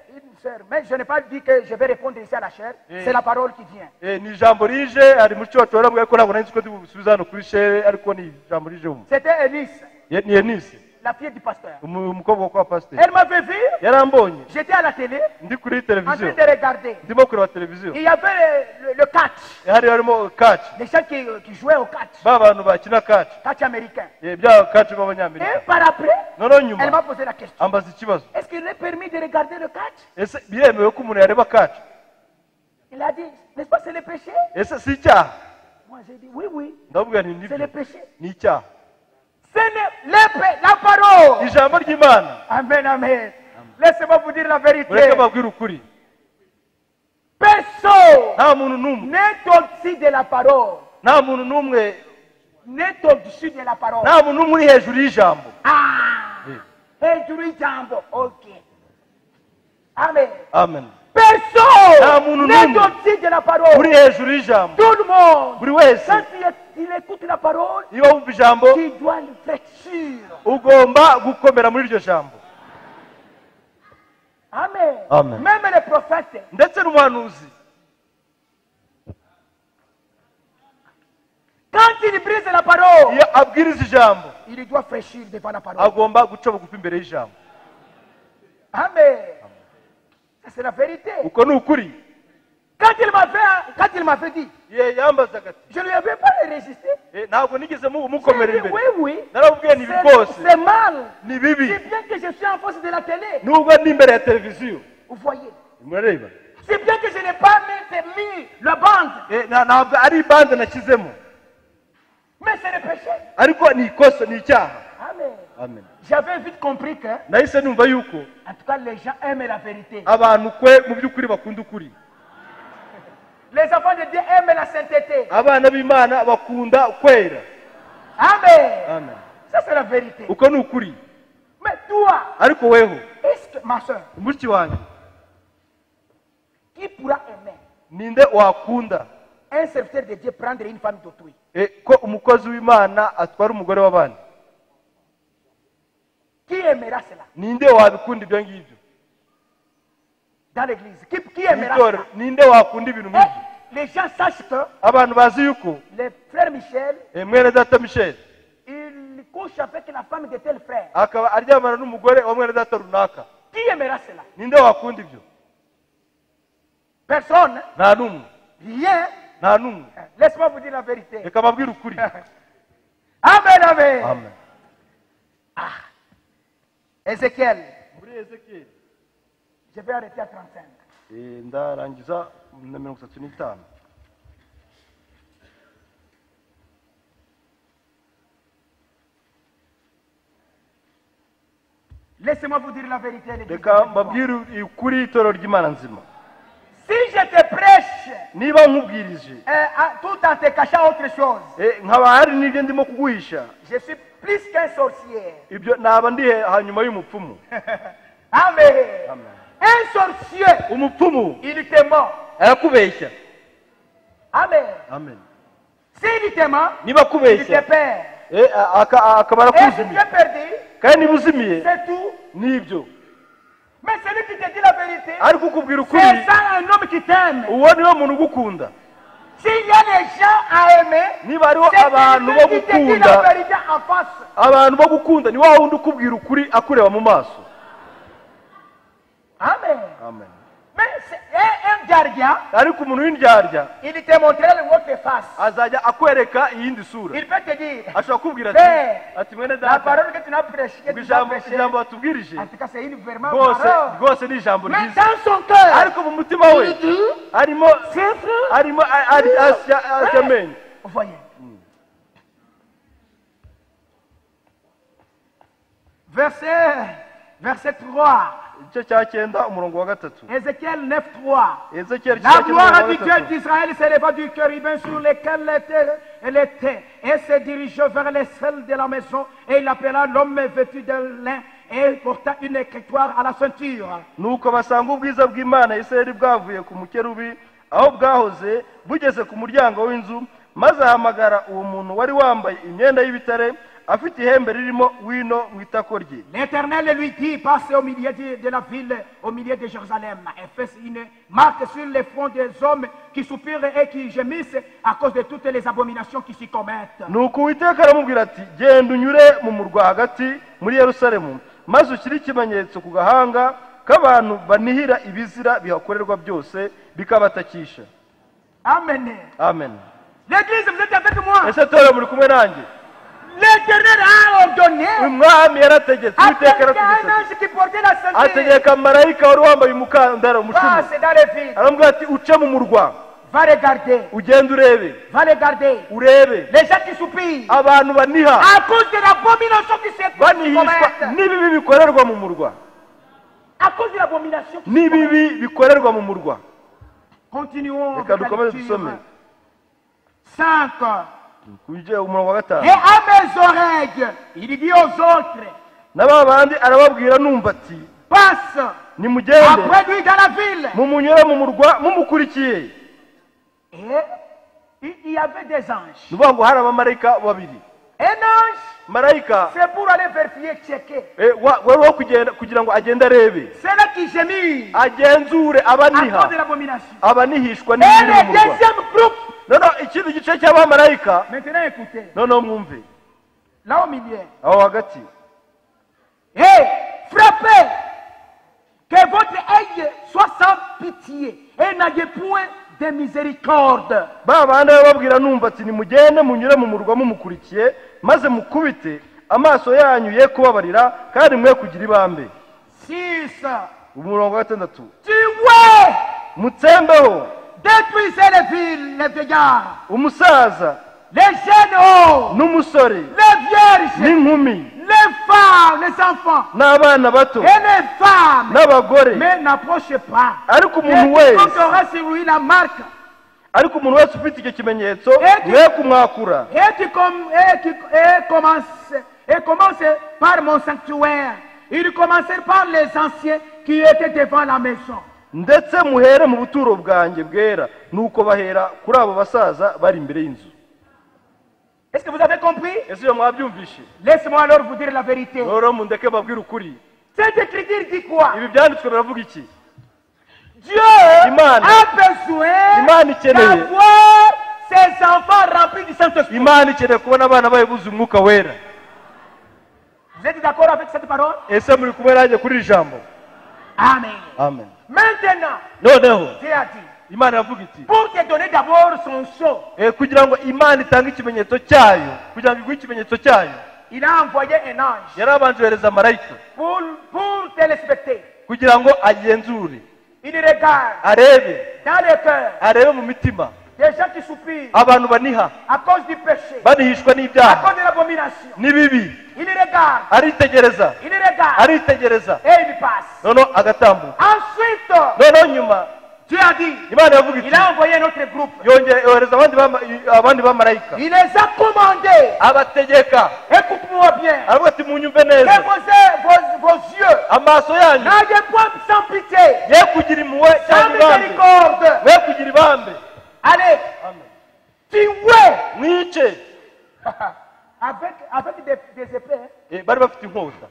une sœur. Mais je n'ai pas dit que je vais répondre ici à la chair. C'est la parole qui vient. ni ijambo rije hari mushiki wacu waramubwiye ko ntabwo nari nzi ko ndibusubiza hano kuri shere ariko ni ijambo rije mu C'était Eunice, ni enisi la fille du pasteur. umukobwa wo kwa pasiteri Elle m'avait vu. yarambonye J'étais à la télé ndi kuri en train televiziyo de regarder. ndimo kureba televiziyo Il y avait le catch. hari harimo kaci Les gens qui jouaient au catch. ba bantu bakina kaci Catch américain. bya kaci Et b'abanyamerika par après, noneho elle nyuma m'a posé la question. ambaza ikibazo Est-ce qu'il est permis de regarder le catch? ese biremewe ko umuntu yareba kaci Il a dit, n'est-ce pas, c'est le péché? ese si icyaha Moi, j'ai dit, oui, oui, ndababwira nti c'est nibyo le péché. ni icyaha Ce n'est la parole. ijambo ry'imana Amen, amen. Laissez-moi vous dire la vérité. mureke mbabwire ukuri Personne nta muntu n'umwe n'est au-dessus de la parole. nta muntu n'umwe N'est au-dessus de la parole. nta muntu n'umwe uri hejuru y'ijambo Ah! Hejuru y'ijambo. Ok. Amen. amen Personne Nta muntu n'est n'umwe au-dessus de la parole. uri hejuru y'ijambo Tout le monde. buri wese Quand il écoute la parole, niba wumva ijambo tu dois le faire sûr. ugomba gukomera muri iryo jambo Amen. Amen. Même les prophètes, ndetse n'umuhanuzi quand il brise la parole, iyo abwiriza ijambo il doit fraîchir devant la parole. agomba guca bugufi imbere y'ijambo Amen. Ça, c'est la vérité. uko ni ukuri Quand il m'avait dit, yambazaga ati je ne lui avais pas résisté. ntabwo nigeze J'ai mukomera dit, imbere oui, oui. narababwiye ni ibi rwose C'est mal. ni bibi C'est bien que je suis en face de la télé. nubwo ndi imbere ya televiziyo Vous voyez. murareba C'est bien que je n'ai pas mis la bande. ntabwo ari ibande nashyizemo Mais c'est le péché. ariko ni ikosa ni icyaha Amen. amen J'avais vite compris que, nahise numva yuko en tout cas, les gens aiment la vérité. abantu kwe mu by'ukuri bakunda ukuri Les enfants de Dieu aiment la sainteté. abana b'imana bakunda kwera Amen. amen Ça, c'est la vérité. uko ni ukuri Mais toi, ariko weho est-ce que, ma soeur, mushiki wanjye qui pourra aimer ninde wakunda un serviteur de Dieu prendre une femme d'autrui? ko umukozi w'imana atwara umugore w'abandi Qui aimera cela ninde wabikunda ibyo ngibyo dans l'église? Qui aimera Itorero, cela? ninde wakunda ibintu Et nk'ibyo les gens sachent que abantu bazi yuko les frères Michel, mwene data michel couche avec la femme de tel frère. akaba aryamana n'umugore wa mwene data runaka, Qui aimera cela? ninde wakunda ibyo? Personne. nta n'umwe, Rien. nta n'umwe. Laisse-moi vous dire la vérité. reka mbabwire ukuri. Amen, amen. Amen. Ézéchiel. muri Ezekiyeli Je vais arrêter à 35. ndarangiza na 35. Laissez-moi vous dire la vérité. reka mbabwire ukuri, itorero ry'Imana nzima. Si je te prêche niba nkubwirije tout en te cachant autre chose, nkaba hari n'ibyo ndimo kuguhisha, je suis plus qu'un sorcier. ibyo naba ndi hanyuma y'umupfumu. Amen. Amen. Un sorcier, umupfumu il te ment. arakubeshya. Amen. Amen. S'il te ment, niba il te akubeshya perd. akaba Et si tu arakuzimiye, es perdu, kandi niba uzimiye c'est tout. n'ibyo. Mais celui qui te dit la vérité, ariko ukubwira ukuri, c'est ça un homme qui t'aime. uwo niwe muntu ugukunda. S'il y a des gens à aimer, niba hariho c'est abantu bo celui qui te dit la gukunda, vérité en face. abantu bo gukunda ni wa wundi ukubwira ukuri akureba mu maso. Amen. Amen. Mais c'est un gardien, ariko umuntu w'indyarya il te montrera l'autre face. azajya akwereka iyindi sura. Il peut te dire, ashobora kukubwira Mais, ati mwene la data, parole que tu n'as prêchée, que tu n'as ijambo prêchée, watubwirije en tout cas c'est une vraiment rwose parole. rwose ni ijambo Mais ryiza, dans son cœur, ariko mu mutima we il dit, harimo asya amenyo. voyez. Verset 3. igice cya 9 umurongo wa 3. Ézéchiel 9:3. Ezekiyeli La gloire du Dieu d'Israël s'éleva du chérubin sur lequel elle était et se dirigea vers les selles de la maison, et il appela l'homme vêtu de lin et porta une écritoire à la ceinture. nuko basanga ubwiza bw'Imana Isirayeli bwavuye ku mukerubi aho bwahoze bugeze ku muryango w'inzu, maze ahamagara uwo muntu wari wambaye imyenda y'ibitare afite ihembe ririmo wino mu itako rye. L'Éternel lui dit, passe au milieu de la ville, au milieu de Jérusalem, et fais une marque sur les fronts des hommes qui soupirent et qui gémissent à cause de toutes les abominations qui s'y commettent. nuko Uwiteka aramubwira ati, genda unyure mu murwa hagati muri Yerusalemu, maze ushyire ikimenyetso ku gahanga k'abantu banihira ibizira bihakorerwa byose bikabatakisha. Amen. Amen. L'église, vous êtes avec moi. ese torero muri kumwe nanjye? L'Éternel a ordonné umwami yarategetse, à Uwiteka quelqu'un un yarategetse, ange qui portait la ceinture. ategeka marayika wari wambaye umukandara umushumi, Passe dans les villes. aramubwira ati, uce mu murwa Va regarder. ugende urebe, Va regarder. urebe Les gens qui soupirent. abantu baniha À cause de l'abomination qui se banihishwa commettent. n'ibibi bikorerwa mu murwa, À cause de l'abomination qui se n'ibibi commettent. bikorerwa mu murwa. Continuons. Reka avec la dukomeze lecture. dusome 5. kujye umurongo wa 5. Et à mes oreilles, il dit aux autres, n'aba bandi arababwira numva ati, passe nimugende après lui dans la ville. mumunyure mu murwa mumukurikiye. Et il y avait des anges. ni ukuvuga ngo hari abamarayika babiri. Un ange, marayika c'est pour aller vérifier, checker. wari wo kugira ngo agende arebe, C'est là qui gémit agenzure à abaniha, cause de l'abomination. abanihishwa Et n'ibiri le mu murwa. deuxième groupe, noneho ikindi gice cy'abamarayika, maintenant écoutez, noneho mwumve là au milieu. aho hagati, Et frappez, que votre œil soit sans pitié et n'ayez point de miséricorde. ba bandi bababwira numva ati, nimugende munyure mu murwa mumukurikiye, maze mukubite amaso yanyu ye kubabarira, kandi mwe kugira ibambe. 6. umurongo wa 6. Tuez, mutsembeho, détruisez les villes, les vieillards, umusaza les jeunes hauts, n'umusore les vierges, n'inkumi les femmes, les enfants n'abana bato et les femmes. n'abagore. Mais n'approchez pas. ariko Et umuntu wese quiconque aura sur lui la marque, ariko umuntu wese ufite icyo kimenyetso Et- mwe kumwakura. et commence par mon sanctuaire. Il commençait par les anciens qui étaient devant la maison. ndetse muhere mu buturo bwanjye bwera, nuko bahera kuri abo basaza bari imbere y'inzu. Est-ce que vous avez compris? ese iyo mwabyumvishe? Laissez-moi alors vous dire la vérité. rero mundeke babwire ukuri. Cette écriture dit quoi? ibi byanditswe biravuga iki? Dieu Imana. a besoin Imana ikeneye. d'avoir ses enfants remplis du Saint-Esprit. imana ikeneye kubona abana bayo buzuye umwuka wera. Vous êtes d'accord avec cette parole? ese muri kumwe nanjye kuri iri jambo? Amen. Amen. Maintenant, noneho Dieu a dit, imana yavuga iti pour te donner d'abord son sceau, kugira ngo imana itange ikimenyetso cyayo, kugira ngo iguhe ikimenyetso cyayo, il a envoyé un ange yarabanje yohereza marayika pour te respecter. kugira ngo agenzure, Il regarde arebe dans le cœur arebe mu mitima des gens qui soupirent abantu baniha à cause du péché, banihishwa à n'ibyaha cause de l'abomination. n'ibibi, Il regarde, aritegereza il regarde aritegereza et il passe. noneho agatambuka. Ensuite, noneho nyuma Dieu a dit, imana yavuga il iti a envoyé un autre groupe. yohereza abandi bamarayika, Il les a commandés. abategeka, Écoute-moi bien. aravuga ati munyumve Que neza, vos yeux amaso yanyu n'ayez point sans pitié, ye kugira impuhwe sans cyangwa ibambe, miséricorde. we kugira ibambe, Allez, tuez mwice. avec des épées. Bari bafite inkota,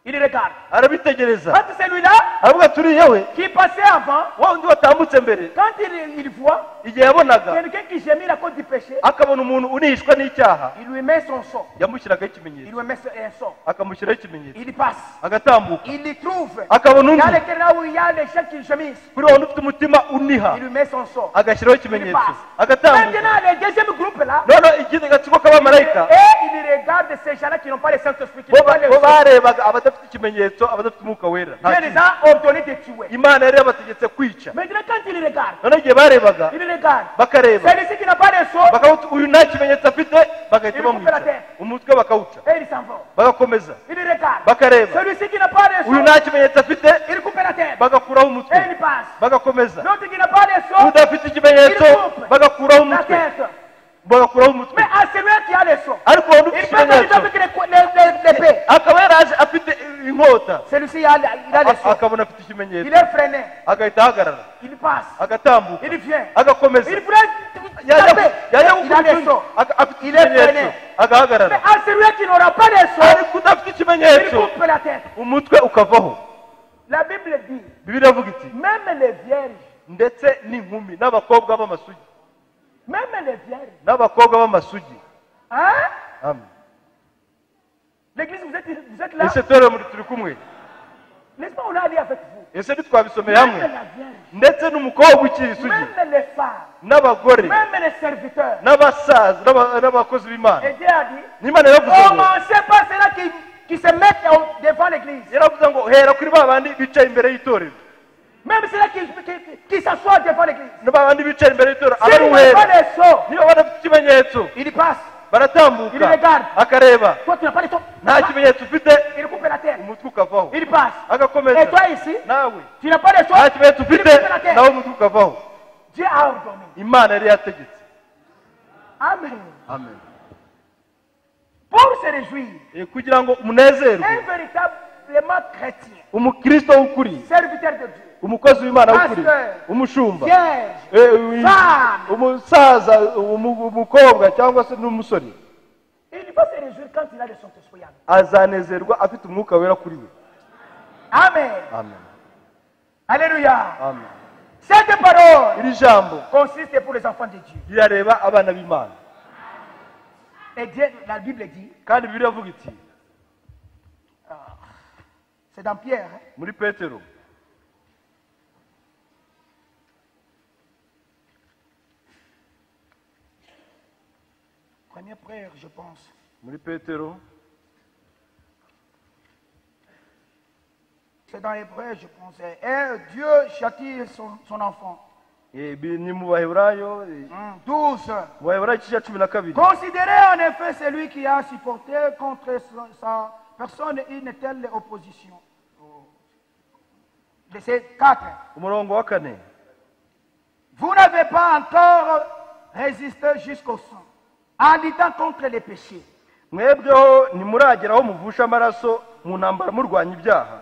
Il regarde. arabitegereza, Quand celui-là aravuga ati uriya we qui passait avant, wa undi watambutse mbere, quand il voit igihe yabonaga quelqu'un qui gémit à cause du péché, akabona umuntu unihishwa n'icyaha, il lui met son sceau. yamushyiragaho Il ikimenyetso, lui met un sceau. akamushyiraho ikimenyetso, Il y passe. agatambuka, Il y trouve. akabona undi Dans lequel là où il y a les gens qui gémissent, kuri wa wundi ufite umutima uniha, il lui met son sceau. agashyiraho Il ikimenyetso, passe. agatambuka. Maintenant, le deuxième groupe là, noneho ikindi gatsiko k'abamarayika et il regarde ces gens-là qui n'ont pas le Saint-Esprit, qui bo n'ont pas le bo sceau. barebaga abadafite ikimenyetso, abadafite umwuka wera. Nta Dieu kintu. les a ordonné de tuer. Imana yari yabategetse kwica. Maintenant, quand il regarde, noneho igihe barebaga il regarde. bakareba Celui-ci qui n'a pas de sceau, bakavuga uyu nta kimenyetso afite, bagahita Il coupe la bamwica tête. umutwe bakawuca, et il s'en va. bagakomeza Il regarde. bakareba Celui-ci qui n'a pas de uyu sceau, nta kimenyetso afite, il coupe la tête. bagakuraho Et umutwe il passe. bagakomeza. L'autre qui n'a pas de sceau, udafite ikimenyetso bagakuraho la umutwe, tête. bagakuraho umutwe. Mais à celui qui a le sceau, ariko uwo il ufite peut arriver ikimenyetso avec l'épée. akaba yaraje afite inkota, Celui-ci, il a le sceau. akabona afite Il ikimenyetso, est freiné. agahita ahagarara, Il passe. agatambuka, Il vient. agakomeza. Il voulait yajya taper. yajya Il a gukora le utundi, sceau. afite Il est ikimenyetso, freiné. agahagarara. Mais à celui qui n'aura pas de sceau, ariko udafite il ikimenyetso coupe la tête. umutwe ukavaho. La Bible dit, bibiliya avuga iti même les vierges, ndetse n'inkumi n'abakobwa b'amasugi, même les vierges, n'abakobwa b'amasugi. hein? Amen. L'église, vous êtes là? ese torero muri turi kumwe? N'est-ce pas, on a allé avec vous? ese ntitwabisomeye Même hamwe? la vierge, ndetse n'umukobwa ukiri isugi, même les femmes, n'abagore, même les serviteurs. n'abasaza, n'abakozi b'Imana. Et Dieu a dit, n'Imana yaravuze ngo, commencez par ceux-là qui se mettent devant l'église. yaravuze ngo hera kuri ba bandi bicaye imbere y'itorero, Même ceux-là qui s'assoient devant l'église. na ba bandi bicaye imbere y'itorero, S'ils abari n'ont uwera pas les sceaux, niba badafite ikimenyetso il passe. baratambuka, Il regarde. akareba Toi, tu n'as pas les sceaux. nta kimenyetso ufite, Il coupe la tête. umutwe ukavaho, Il passe. agakomeza. Et toi ici, nawe tu n'as pas les sceaux. nta kimenyetso Il ufite, coupe la tête. nawe umutwe ukavaho. Dieu a ordonné. Imana yari yategetse. Amen. Amen. Pour se réjouir, kugira ngo umunezerwe, un véritablement chrétien, umukristo w'ukuri, serviteur de Dieu, umukozi w'Imana w'ukuri, Pasteur, umushumba, vierge, femme, umusaza, umukobwa cyangwa se n'umusore, il va se réjouir quand il a le Saint-Esprit. azanezerwa afite umwuka wera kuri we. Amen. Amen. Alléluia. Amen. Cette parole iri jambo consiste pour les enfants de Dieu. rirareba abana b'Imana, Et Dieu, la Bible dit, kandi bibiliya avuga iti c'est dans Pierre, hein, muri Petero, première prière, je pense. muri Petero, C'est dans Hébreu, je pense. Et Dieu châtie son enfant. ni mu Baheburayo, 12. mu Baheburayo igice cya 12. Considérez en effet celui qui a supporté contre sa personne une telle opposition. De ces 4. umurongo wa 4. Vous n'avez pas encore résisté jusqu'au sang, en luttant contre les péchés. mwebweho ntimurageraho muvusha amaraso mu ntambara murwanya ibyaha.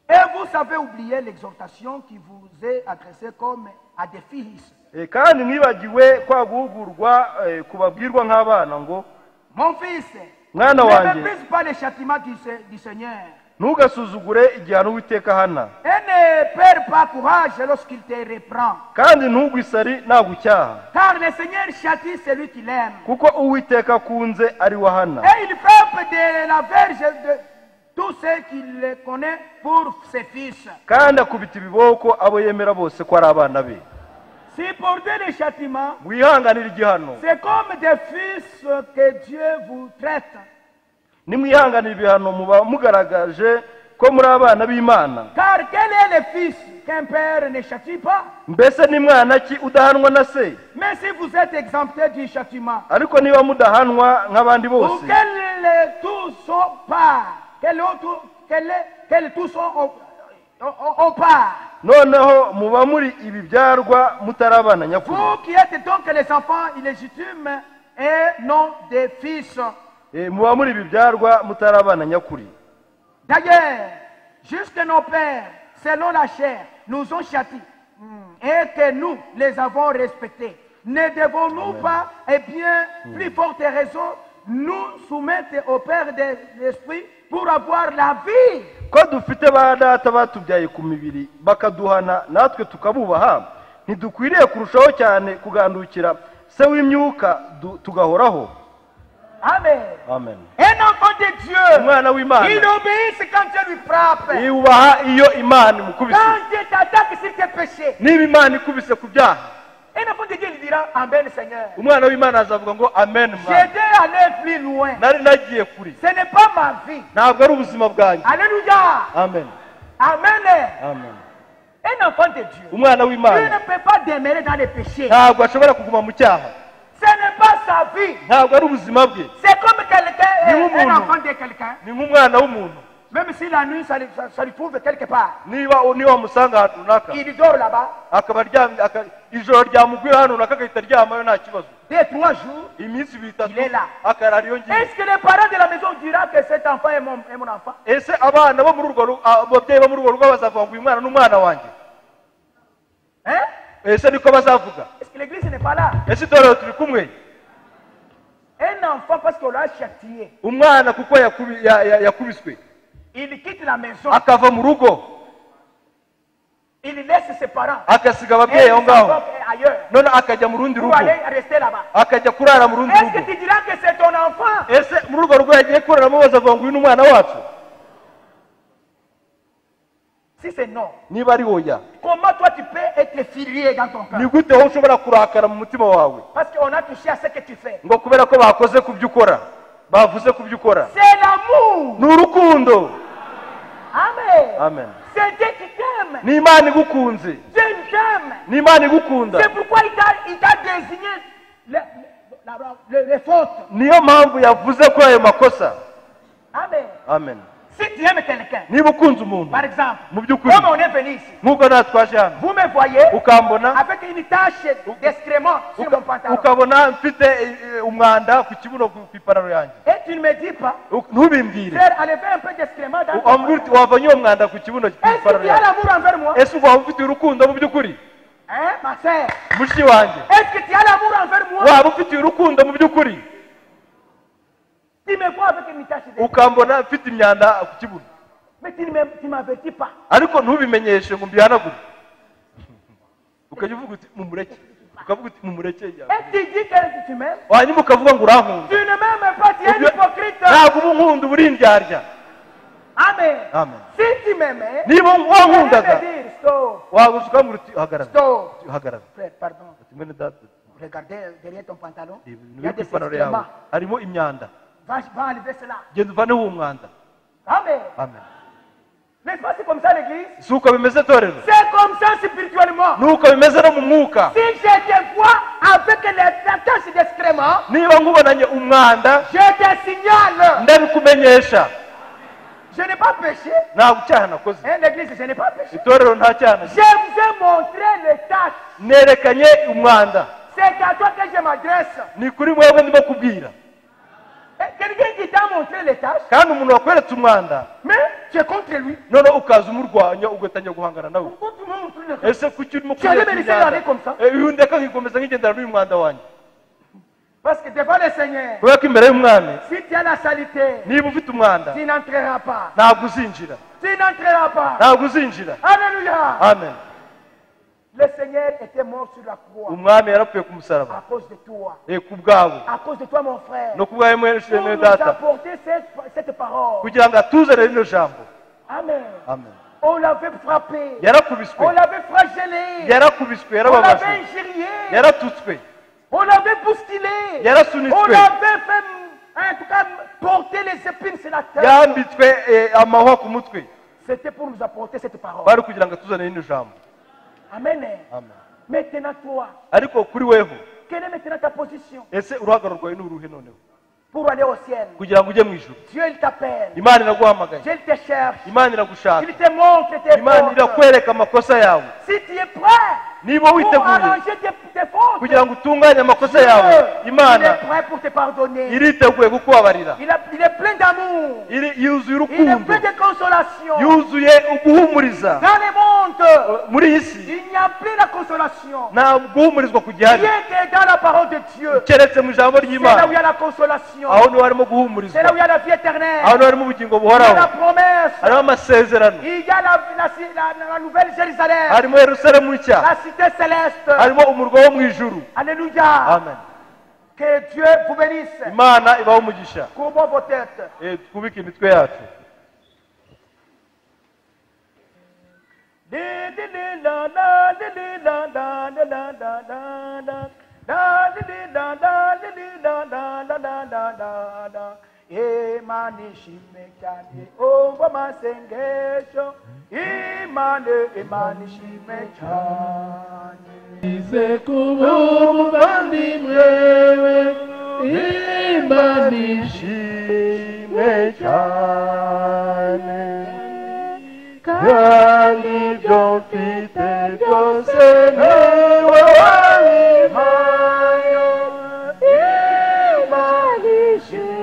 Et vous savez oublier l'exhortation qui vous est adressée comme à des fils. kandi mwibagiwe kwa guhugurwa kubabwirwa nk'abana ngo Mon fils, mwana Ne wanjye méprise pas les châtiments du Seigneur. ntugasuzugure igihano Uwiteka ahana, Et ne perds pas courage lorsqu'il te reprend. kandi ntugwe isari nagucyaha, Car le Seigneur châtie celui qu'il aime. kuko Uwiteka akunze ari we ahana, Et il frappe de la verge de tous ceux qui le connaissent pour ses fils. kandi akubita ibiboko abo yemera bose ko ari abana be. Supportez les châtiments. Mwihanganire igihano, C'est comme des fils que Dieu vous traite. nimwihanganire ibihano muba mugaragaje ko muri abana b'Imana. Car quel est le fils qu'un père ne châtie pas? Mbese ni mwana ki udahanwa na se? Mais si vous êtes exempté du châtiment, Ariko niba mudahanwa nk'abandi ou bose, qu'elles tous sont pas, qu'elles tous sont au pas, noneho muba muri ibibyarwa mutari abana nyakuri. vous qui êtes donc les enfants illégitimes et non des fils. Muba muri ibibyarwa mutari abana nyakuri. D'ailleurs, jusque nos pères, selon la chair, nous ont châtis, et que nous les avons respectés. Ne devons-nous pas, et bien plus forte raison, nous soumettre au Père de l'Esprit pour avoir la vie? Ko dufite ba data batubyaye ku mibiri bakaduhana natwe tukabubaha, ntidukwiriye kurushaho cyane kugandukira se w'imyuka tugahoraho. Amen. Amen. Un enfant de Dieu, Umwana w'Imana il obéit quand Dieu lui frappe. yubaha iyo Imana imukubise. Quand Dieu t'attaque sur tes péchés, Niba Imana ikubise ku byaha, un enfant de Dieu lui dira Amen Seigneur. umwana w'Imana azavuga ngo amen mwana. J'étais allé plus loin. Nari nagiye kuri, Ce n'est pas ma vie. ntabwo ari ubuzima bwanjye. Alléluia. Amen. Amen. Amen. Un enfant de Dieu, Umwana il w'Imana ne peut pas demeurer dans les péchés. ntabwo ashobora kuguma mu cyaha, Ce n'est pas sa vie. ntabwo ari ubuzima bwe. C'est comme quelqu'un, Ni un umuntu. enfant de quelqu'un. Ni nk'umwana w'umuntu, Même si la nuit, ça lui trouve quelque part. niba wamusanga ahantu runaka Il dort là-bas. akaba aryamye, ijoro ryamugwira hano runaka agahita aryamayo nta kibazo. 2-3 jours. Iminsi ibiri itatu Il est là. akarara iyo ngiyo. Est-ce que les parents de la maison diront que cet enfant est mon enfant? Ese abana bo muri urwo rugo, ababyeyi bo muri urwo rugo bazavuga ngo uyu mwana ni umwana wanjye? Hein? Ese niko bazavuga? Est-ce que l'église n'est pas là? Ese itorero turi kumwe? Un enfant, parce qu'on l'a châtié, Umwana kuko yakubiswe il quitte la maison, akava mu rugo, il laisse ses parents. agasiga Et ababyeyi aho il ngaho, s'en va ailleurs. none akajya mu rundi Pour rugo, aller rester là-bas. akajya kurara mu rundi Est-ce rugo. que tu diras que c'est ton enfant? Ese muri urwo rugo yagiye kuraramo bazavuga ngo uyu ni umwana wacu? Si c'est non, Niba ari oya, comment toi tu peux être furieux dans ton ni cœur? gute wowe ushobora kurakara mu mutima wawe Parce qu'on a touché à ce que tu fais. ngo kubera ko bakoze ku byo ukora, bavuze ku byo ukora? C'est l'amour. Ni urukundo. Amen. Amen. C'est Dieu qui t'aime. Ni Imana igukunze, Dieu t'aime. ni Imana igukunda. C'est pourquoi il t'a désigné les fautes. Niyo mpamvu yavuze kuri ayo makosa. Amen. Amen. Si tu aimes quelqu'un, Niba ukunze umuntu, par exemple, mu by'ukuri, comme on est venu ici, nk'uko natwaje hano, vous me voyez ukambona avec une tache d'excrément sur mon pantalon. ukabona mfite umwanda ku kibuno ku ipantaro yanjye, Et tu ne me dis pas, ntubimbwire, frère, enlevez un peu d'excrément dans ton wambwira uti pantalon. wavanye uwo mwanda ku kibuno ku Est-ce que ipantaro tu as yanjye. l'amour envers moi? Ese waba ufite urukundo mu by'ukuri? Hein, ma sœur? Mushiki wanjye, Est-ce que tu as l'amour envers moi? waba ufite urukundo mu by'ukuri? Tu me vois avec une tache d'excrément. Ukambona mfite imyanda ku kibuno, Mais tu m'avertis pas. ariko ntubimenyeshe ngo mbihanagure. Ukajya uvuga uti mumureke, ukavuga uti mumureke, Et tu dis que tu m'aimes. hanyuma ukavuga ngo urankunda. Tu ne m'aimes pas, tu es hypocrite. Ntabwo uba unkunda, uba uri indyarya. Amen. Amen. Si tu m'aimais, Niba tu wankundaga, me dire stop, waguze ukambwira uti hagarara, stop. hagarara. Frère, pardon. Ati mwene data, Regardez derrière ton pantalon. ibintu Il y a biri ku des ipantaro yawe excréments. harimo imyanda, Va enlever cela. genda uvaneho uwo mwanda. Amen. Amen. N'est-ce pas, c'est comme ça l'église? Si uko bimeze torero, C'est comme ça spirituellement. nuko bimeze no mu mwuka. Si je te vois avec la tache d'excrément, Niba nkubonanye umwanda, je te signale. ndabikumenyesha. Je n'ai pas péché. Ntabwo icyaha nakoze, Hein, l'église, je n'ai pas péché. itorero nta cyaha nakoze. Je vous ai montré les taches. Nerekanye umwanda, C'est à toi que je m'adresse. ni kuri mwebwe ndimo kubwira. Quelqu'un qui t'a montré les tâches, Kandi umuntu wakweretse umwanda, mais tu es contre lui. none ukaza umurwanya ugatangira guhangana nawe. Pourquoi tu m'as montré les tâches? Ese kuki urimo Tu allais me kureka laisser aller imyanda? comme ça? Uyu ndeka nkikomeza nkigendera n'uyu mwanda wanjye. Parce que devant le Seigneur, si tu as la saleté, tu n'entreras pas. Tu n'entreras pas. Alléluia. Amen. Le Seigneur était mort sur la croix à cause de toi. À cause de toi, mon frère. Pour nous apporter cette parole. Amen. On l'avait frappé. On l'avait flagellé. On l'avait injurié. On l'avait bousculé. On l'avait fait, en tout cas, porter les épines sur la tête. C'était pour nous apporter cette parole. Amen. Maintenant, toi, quelle est maintenant ta position pour aller au ciel? Dieu, il t'appelle. Dieu, il te cherche. Il te montre tes fautes. Si tu es prêt pour arranger tes fautes, Dieu, il est prêt pour te pardonner. Il est plein d'amour. Il est plein de consolation. Dans le monde, il n'y a plus la consolation. Rien que dans la parole de Dieu. C'est là où il y a la consolation. C'est là où il y a la vie éternelle. Il y a la promesse. Il y a la nouvelle Jérusalem. La cité céleste. Alléluia. Amen. Que Dieu vous bénisse. Courbons vos têtes. Imani shimekani over masengesho. Imani shimekani. Ize kubu bandi mwewe. Imani shimekani. Kandi vyo mfite vyose niwe wabihaye. Imani shimekani.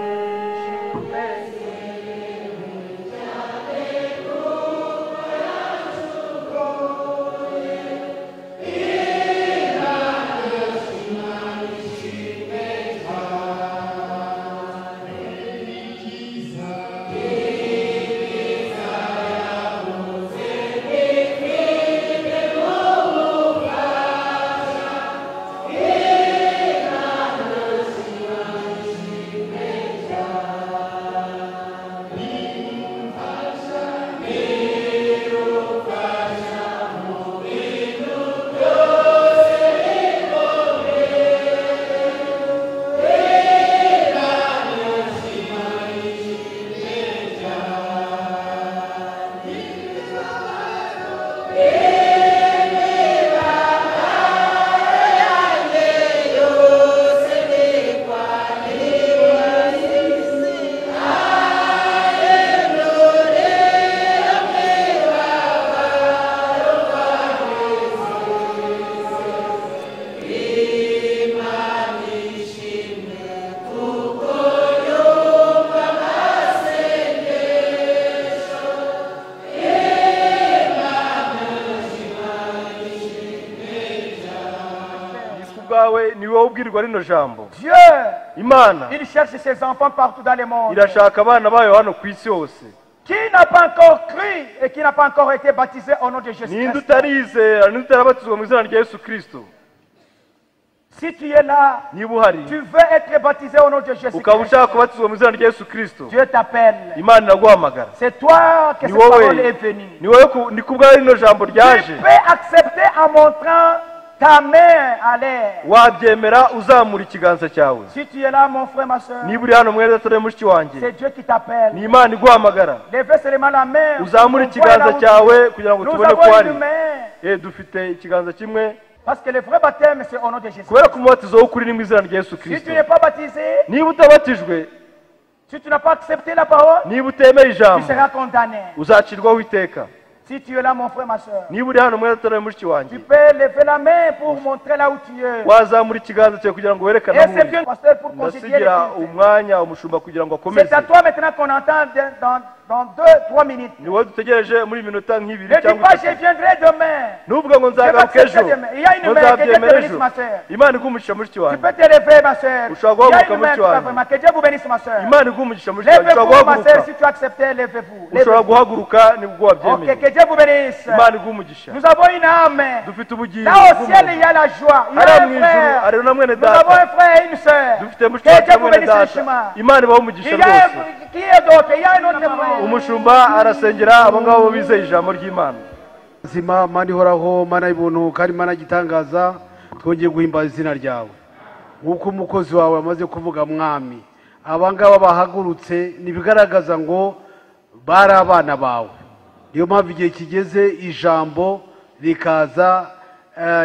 Dieu, il cherche ses enfants partout dans le monde. Qui n'a pas encore cru et qui n'a pas encore été baptisé au nom de Jésus-Christ? Si tu es là, tu veux être baptisé au nom de Jésus-Christ. Dieu t'appelle. C'est toi que cette parole est venue. Tu peux accepter en montrant ta main à l'air. Si tu es là, mon frère, ma soeur, c'est Dieu qui t'appelle. Lève seulement la main. Nous avons une main. Parce que le vrai baptême, c'est au nom de Jésus. Si tu n'es pas baptisé, si tu n'as pas accepté la parole, tu seras condamné. Si tu es là, mon frère, ma soeur, tu peux lever la main pour montrer là où tu es. Et c'est bien, pasteur, pour considérer. C'est à toi maintenant qu'on entend dans 2-3 minutes. ni wowe dutegereje muri minota nk'ibiri Ne dis cyangwa pas je viendrai demain. n'ubwo ngo nzagaruka ejo Il y a une main, que Dieu te nzabyemera bénisse ejo ma soeur. imana igumisha mushiki Tu wanjye peux te lever ma soeur. Ushobora Il y a guhaguruka une main, mushiki wanjye vraiment. Que Dieu vous bénisse ma soeur. imana igumisha mushiki wanjye Levez-vous ushobora ma soeur, guhaguruka si tu acceptes, levez-vous. ushobora Levez-vous. guhaguruka nibwo Ok, wabyemeye que Dieu vous bénisse. imana igumugisha Nous avons une âme. dufite ubugingo Là au ciel, il y a la joie. Il y hariya a mu un ijuru frère. hariho na mwene Nous avons data un frère et une sœur. dufite mushiki Que wacu Dieu na vous mwene bénisse le data chemin. imana ibaha umugisha Il y a rwose qui est d'autre? Il y a un autre frère. umushumba arasengera abo ngabo bizeye ijambo ry'imana zima mana ihoraho mana y'ubuntu kandi mana gitangaza twongeye guhimbaza izina ryawe nk'uko umukozi wawe amaze kuvuga mwami abangaba bahagurutse nibigaragaza ngo bari abana bawe niyo mpamvu igihe kigeze ijambo rikaza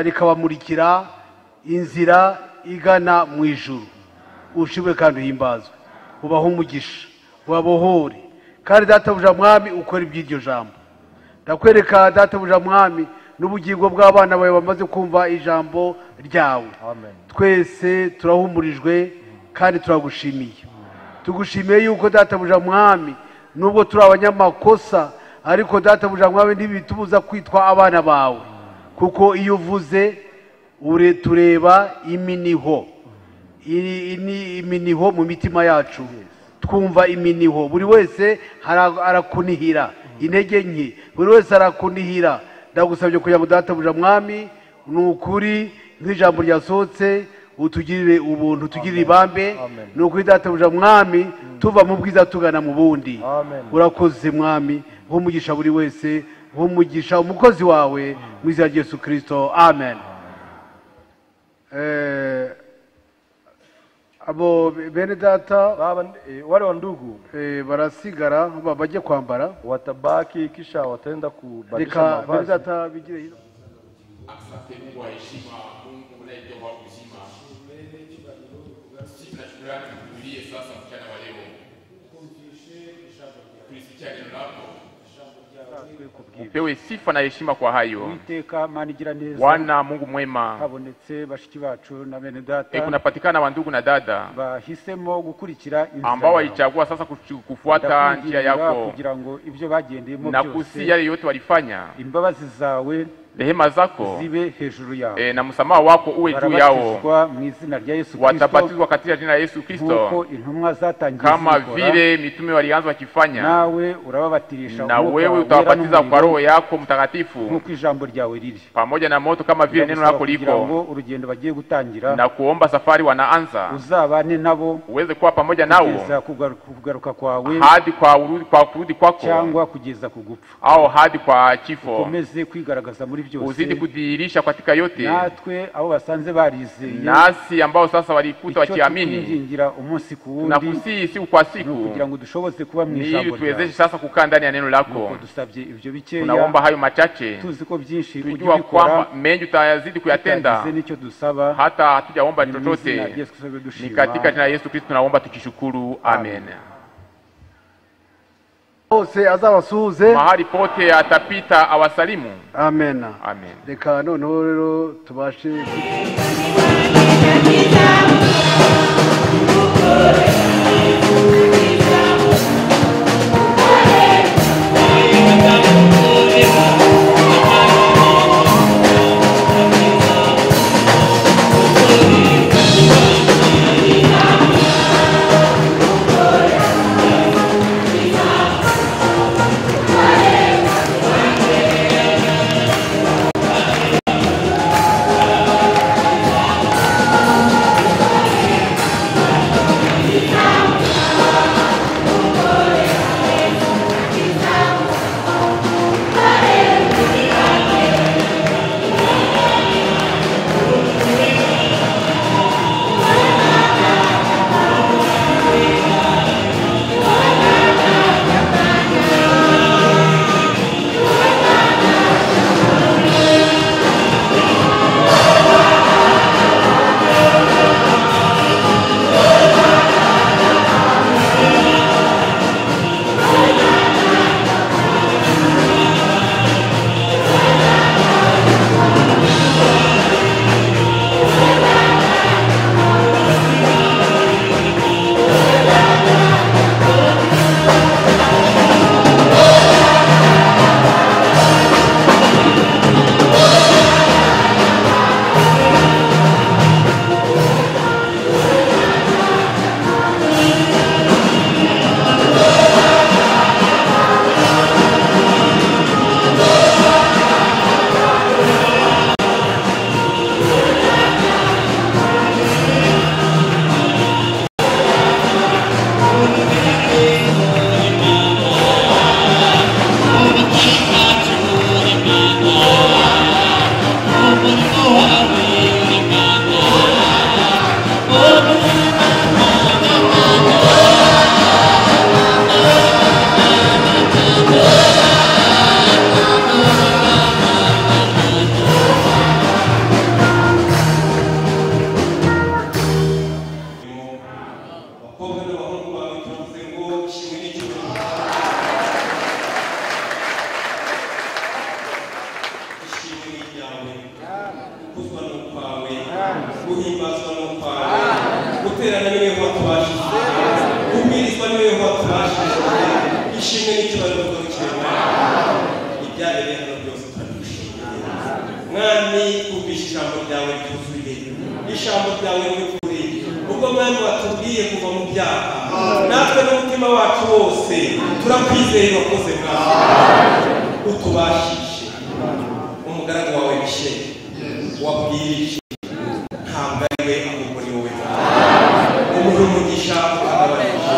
rikabamurikira inzira igana mu ijuru ushimwe kandi uhimbazwe ubaho umugisha ubabohore kandi databuja mwami ukora iby'iryo jambo ndakwereka databuja mwami n'ubugingo bw'abana bawe bamaze kumva ijambo ryawe twese turahumurijwe kandi turagushimiye tugushimiye yuko databuja mwami nubwo turi abanyamakosa ariko databuja mwami ntibitubuza kwitwa abana bawe kuko iyo uvuze tureba iminiho iminiho mu mitima yacu twumva iminiho buri wese arakunihira intege nke buri wese arakunihira ndagusabye kugira ngo databuja mwami ni ukuri nk'ijambo ryasohotse utugirire ubuntu utugirire ibambe ni ukuri databuja mwami tuva mu bwiza tugana mu bundi urakoze mwami nk'umugisha buri wese nk'umugisha umukozi wawe mu izina rya Yesu Kristo amen. Abo bene data wale wa ndugu barasigara bajye kwambara watabaki kisha wataenda kubadilisha reka bene mavazi data bigire hino. Asante Mungu wa heshima, Mungu unayetoa uzima. Sifa na shukrani tukulie sasa mchana wa leo. Tulisikia neno lako. Upewe sifa na heshima kwa hayo. Uwiteka Mana igira neza. Bwana Mungu mwema. Habonetse bashiki bacu na bene data. Kunapatikana wandugu na dada bahisemo gukurikira inzira ambao walichagua sasa kufuata njia yako kugira ngo ibyo bagendeyemo na byose kusi yale yote walifanya. Imbabazi zawe rehema zako zibe hejuru yao na msamaha wako uwe juu yao. Mu izina rya Yesu Kristo watabatizwa katika jina la Yesu Kristo intumwa zatangiye kama vile mitume walianza wakifanya. Nawe urababatirisha na wewe utawabatiza kwa Roho yako Mtakatifu nk'uko ijambo ryawe riri pamoja na moto kama vile neno lako liko. Urugendo bagiye gutangira na kuomba safari wanaanza uzabane nabo uweze kuwa pamoja nao kugaruka kwawe hadi kwa kurudi kwako cyangwa kugeza kugupfa au hadi kwa kifo. ukomeze kwigaragaza muri byose uzidi kudirisha katika yote. natwe abo basanze barizeye nasi ambao sasa walikuta wakiamini tukingingira umunsi ku wundi na kusii siku kwa siku kugira ngo dushoboze kuba mu ijambo ili tuwezeshe sasa kukaa ndani ya neno lako. Dusabye ibyo bikeya tunaomba hayo machache tuzi ko byinshi tujua kwamba mengi utayazidi kuyatenda nicyo dusaba hata hatujaomba chochote. Ni katika jina la Yesu Kristo tunaomba tukishukuru amen. Hose azabasuhuze mahali pote atapita awasalimu amen amen. Reka noneho rero tubashe Yeah. guhimbazwa no kwawe guterana niwe watubashije kumwirizwa niwe watubashije ishimwe n'icyubahiro cy'Imana ibyabereye hano byose turabishimiye mwami kubisha ijambo ryawe ryuzuye ijambo ryawe ry'ukuri ubwo mwami watubwiye kuva mu byaha natwe n'umutima wacu wose turakwizeye wakoze mwami utubashishe umugaragu wawe Michel wabwirije ntabwo ari we ahubwo ni wowe umuhe umugisha ukagabanije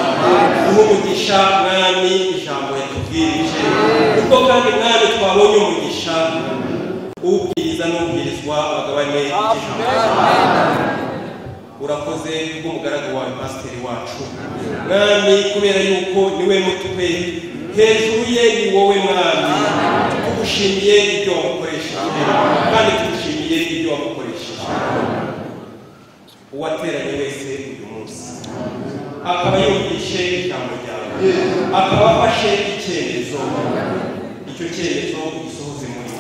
umuhe umugisha mwami ijambo yatubwirije kuko kandi mwami twabonye umugisha ubwiriza n'ubwirizwa bagabane urakoze bw'umugaragu wawe pasiteri wacu mwami kubera yuko niwe mutwe hejuru ye ni wowe mwami tugushimiye ibyo wamukoresheje kandi tugushimiye ibyo wamukoresheje uwateranye wese uyu munsi akaba yumvishe ijambo ryawe akaba afashe icyemezo icyo cyemezo gisohoze muri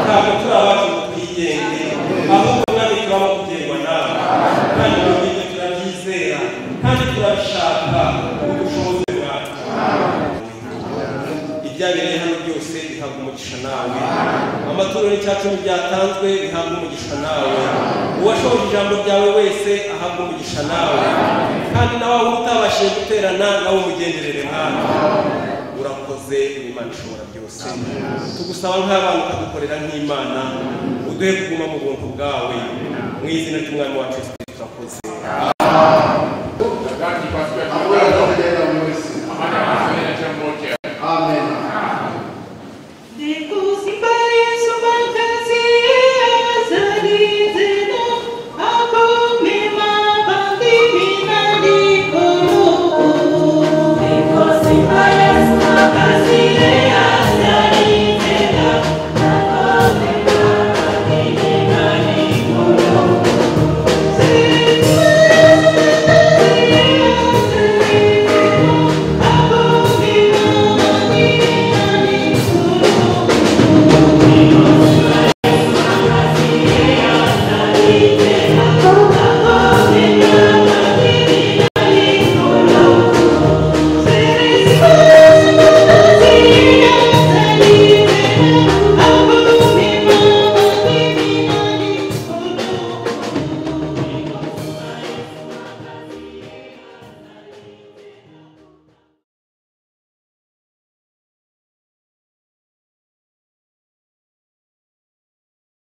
ntabwo turi abacu ngo twigenge ahubwo mwami turaba kugengwa nawe kandi ibyo turabyizera kandi turabishaka udushoboze mwacu ibyabereye hano byose bihabwa umugisha nawe amaturo n'icyacumi byatanzwe bihabwa umugisha nawe uwashoboje ijambo ryawe wese ahabwa umugisha nawe kandi nawe aho utabashije guterana nawe umugenderere mwana urakoze Imana ishobora byose tugusaba nk'abana ukadukorera nk'Imana uduhe kuguma mu buntu bwawe mu izina ry'umwami wacu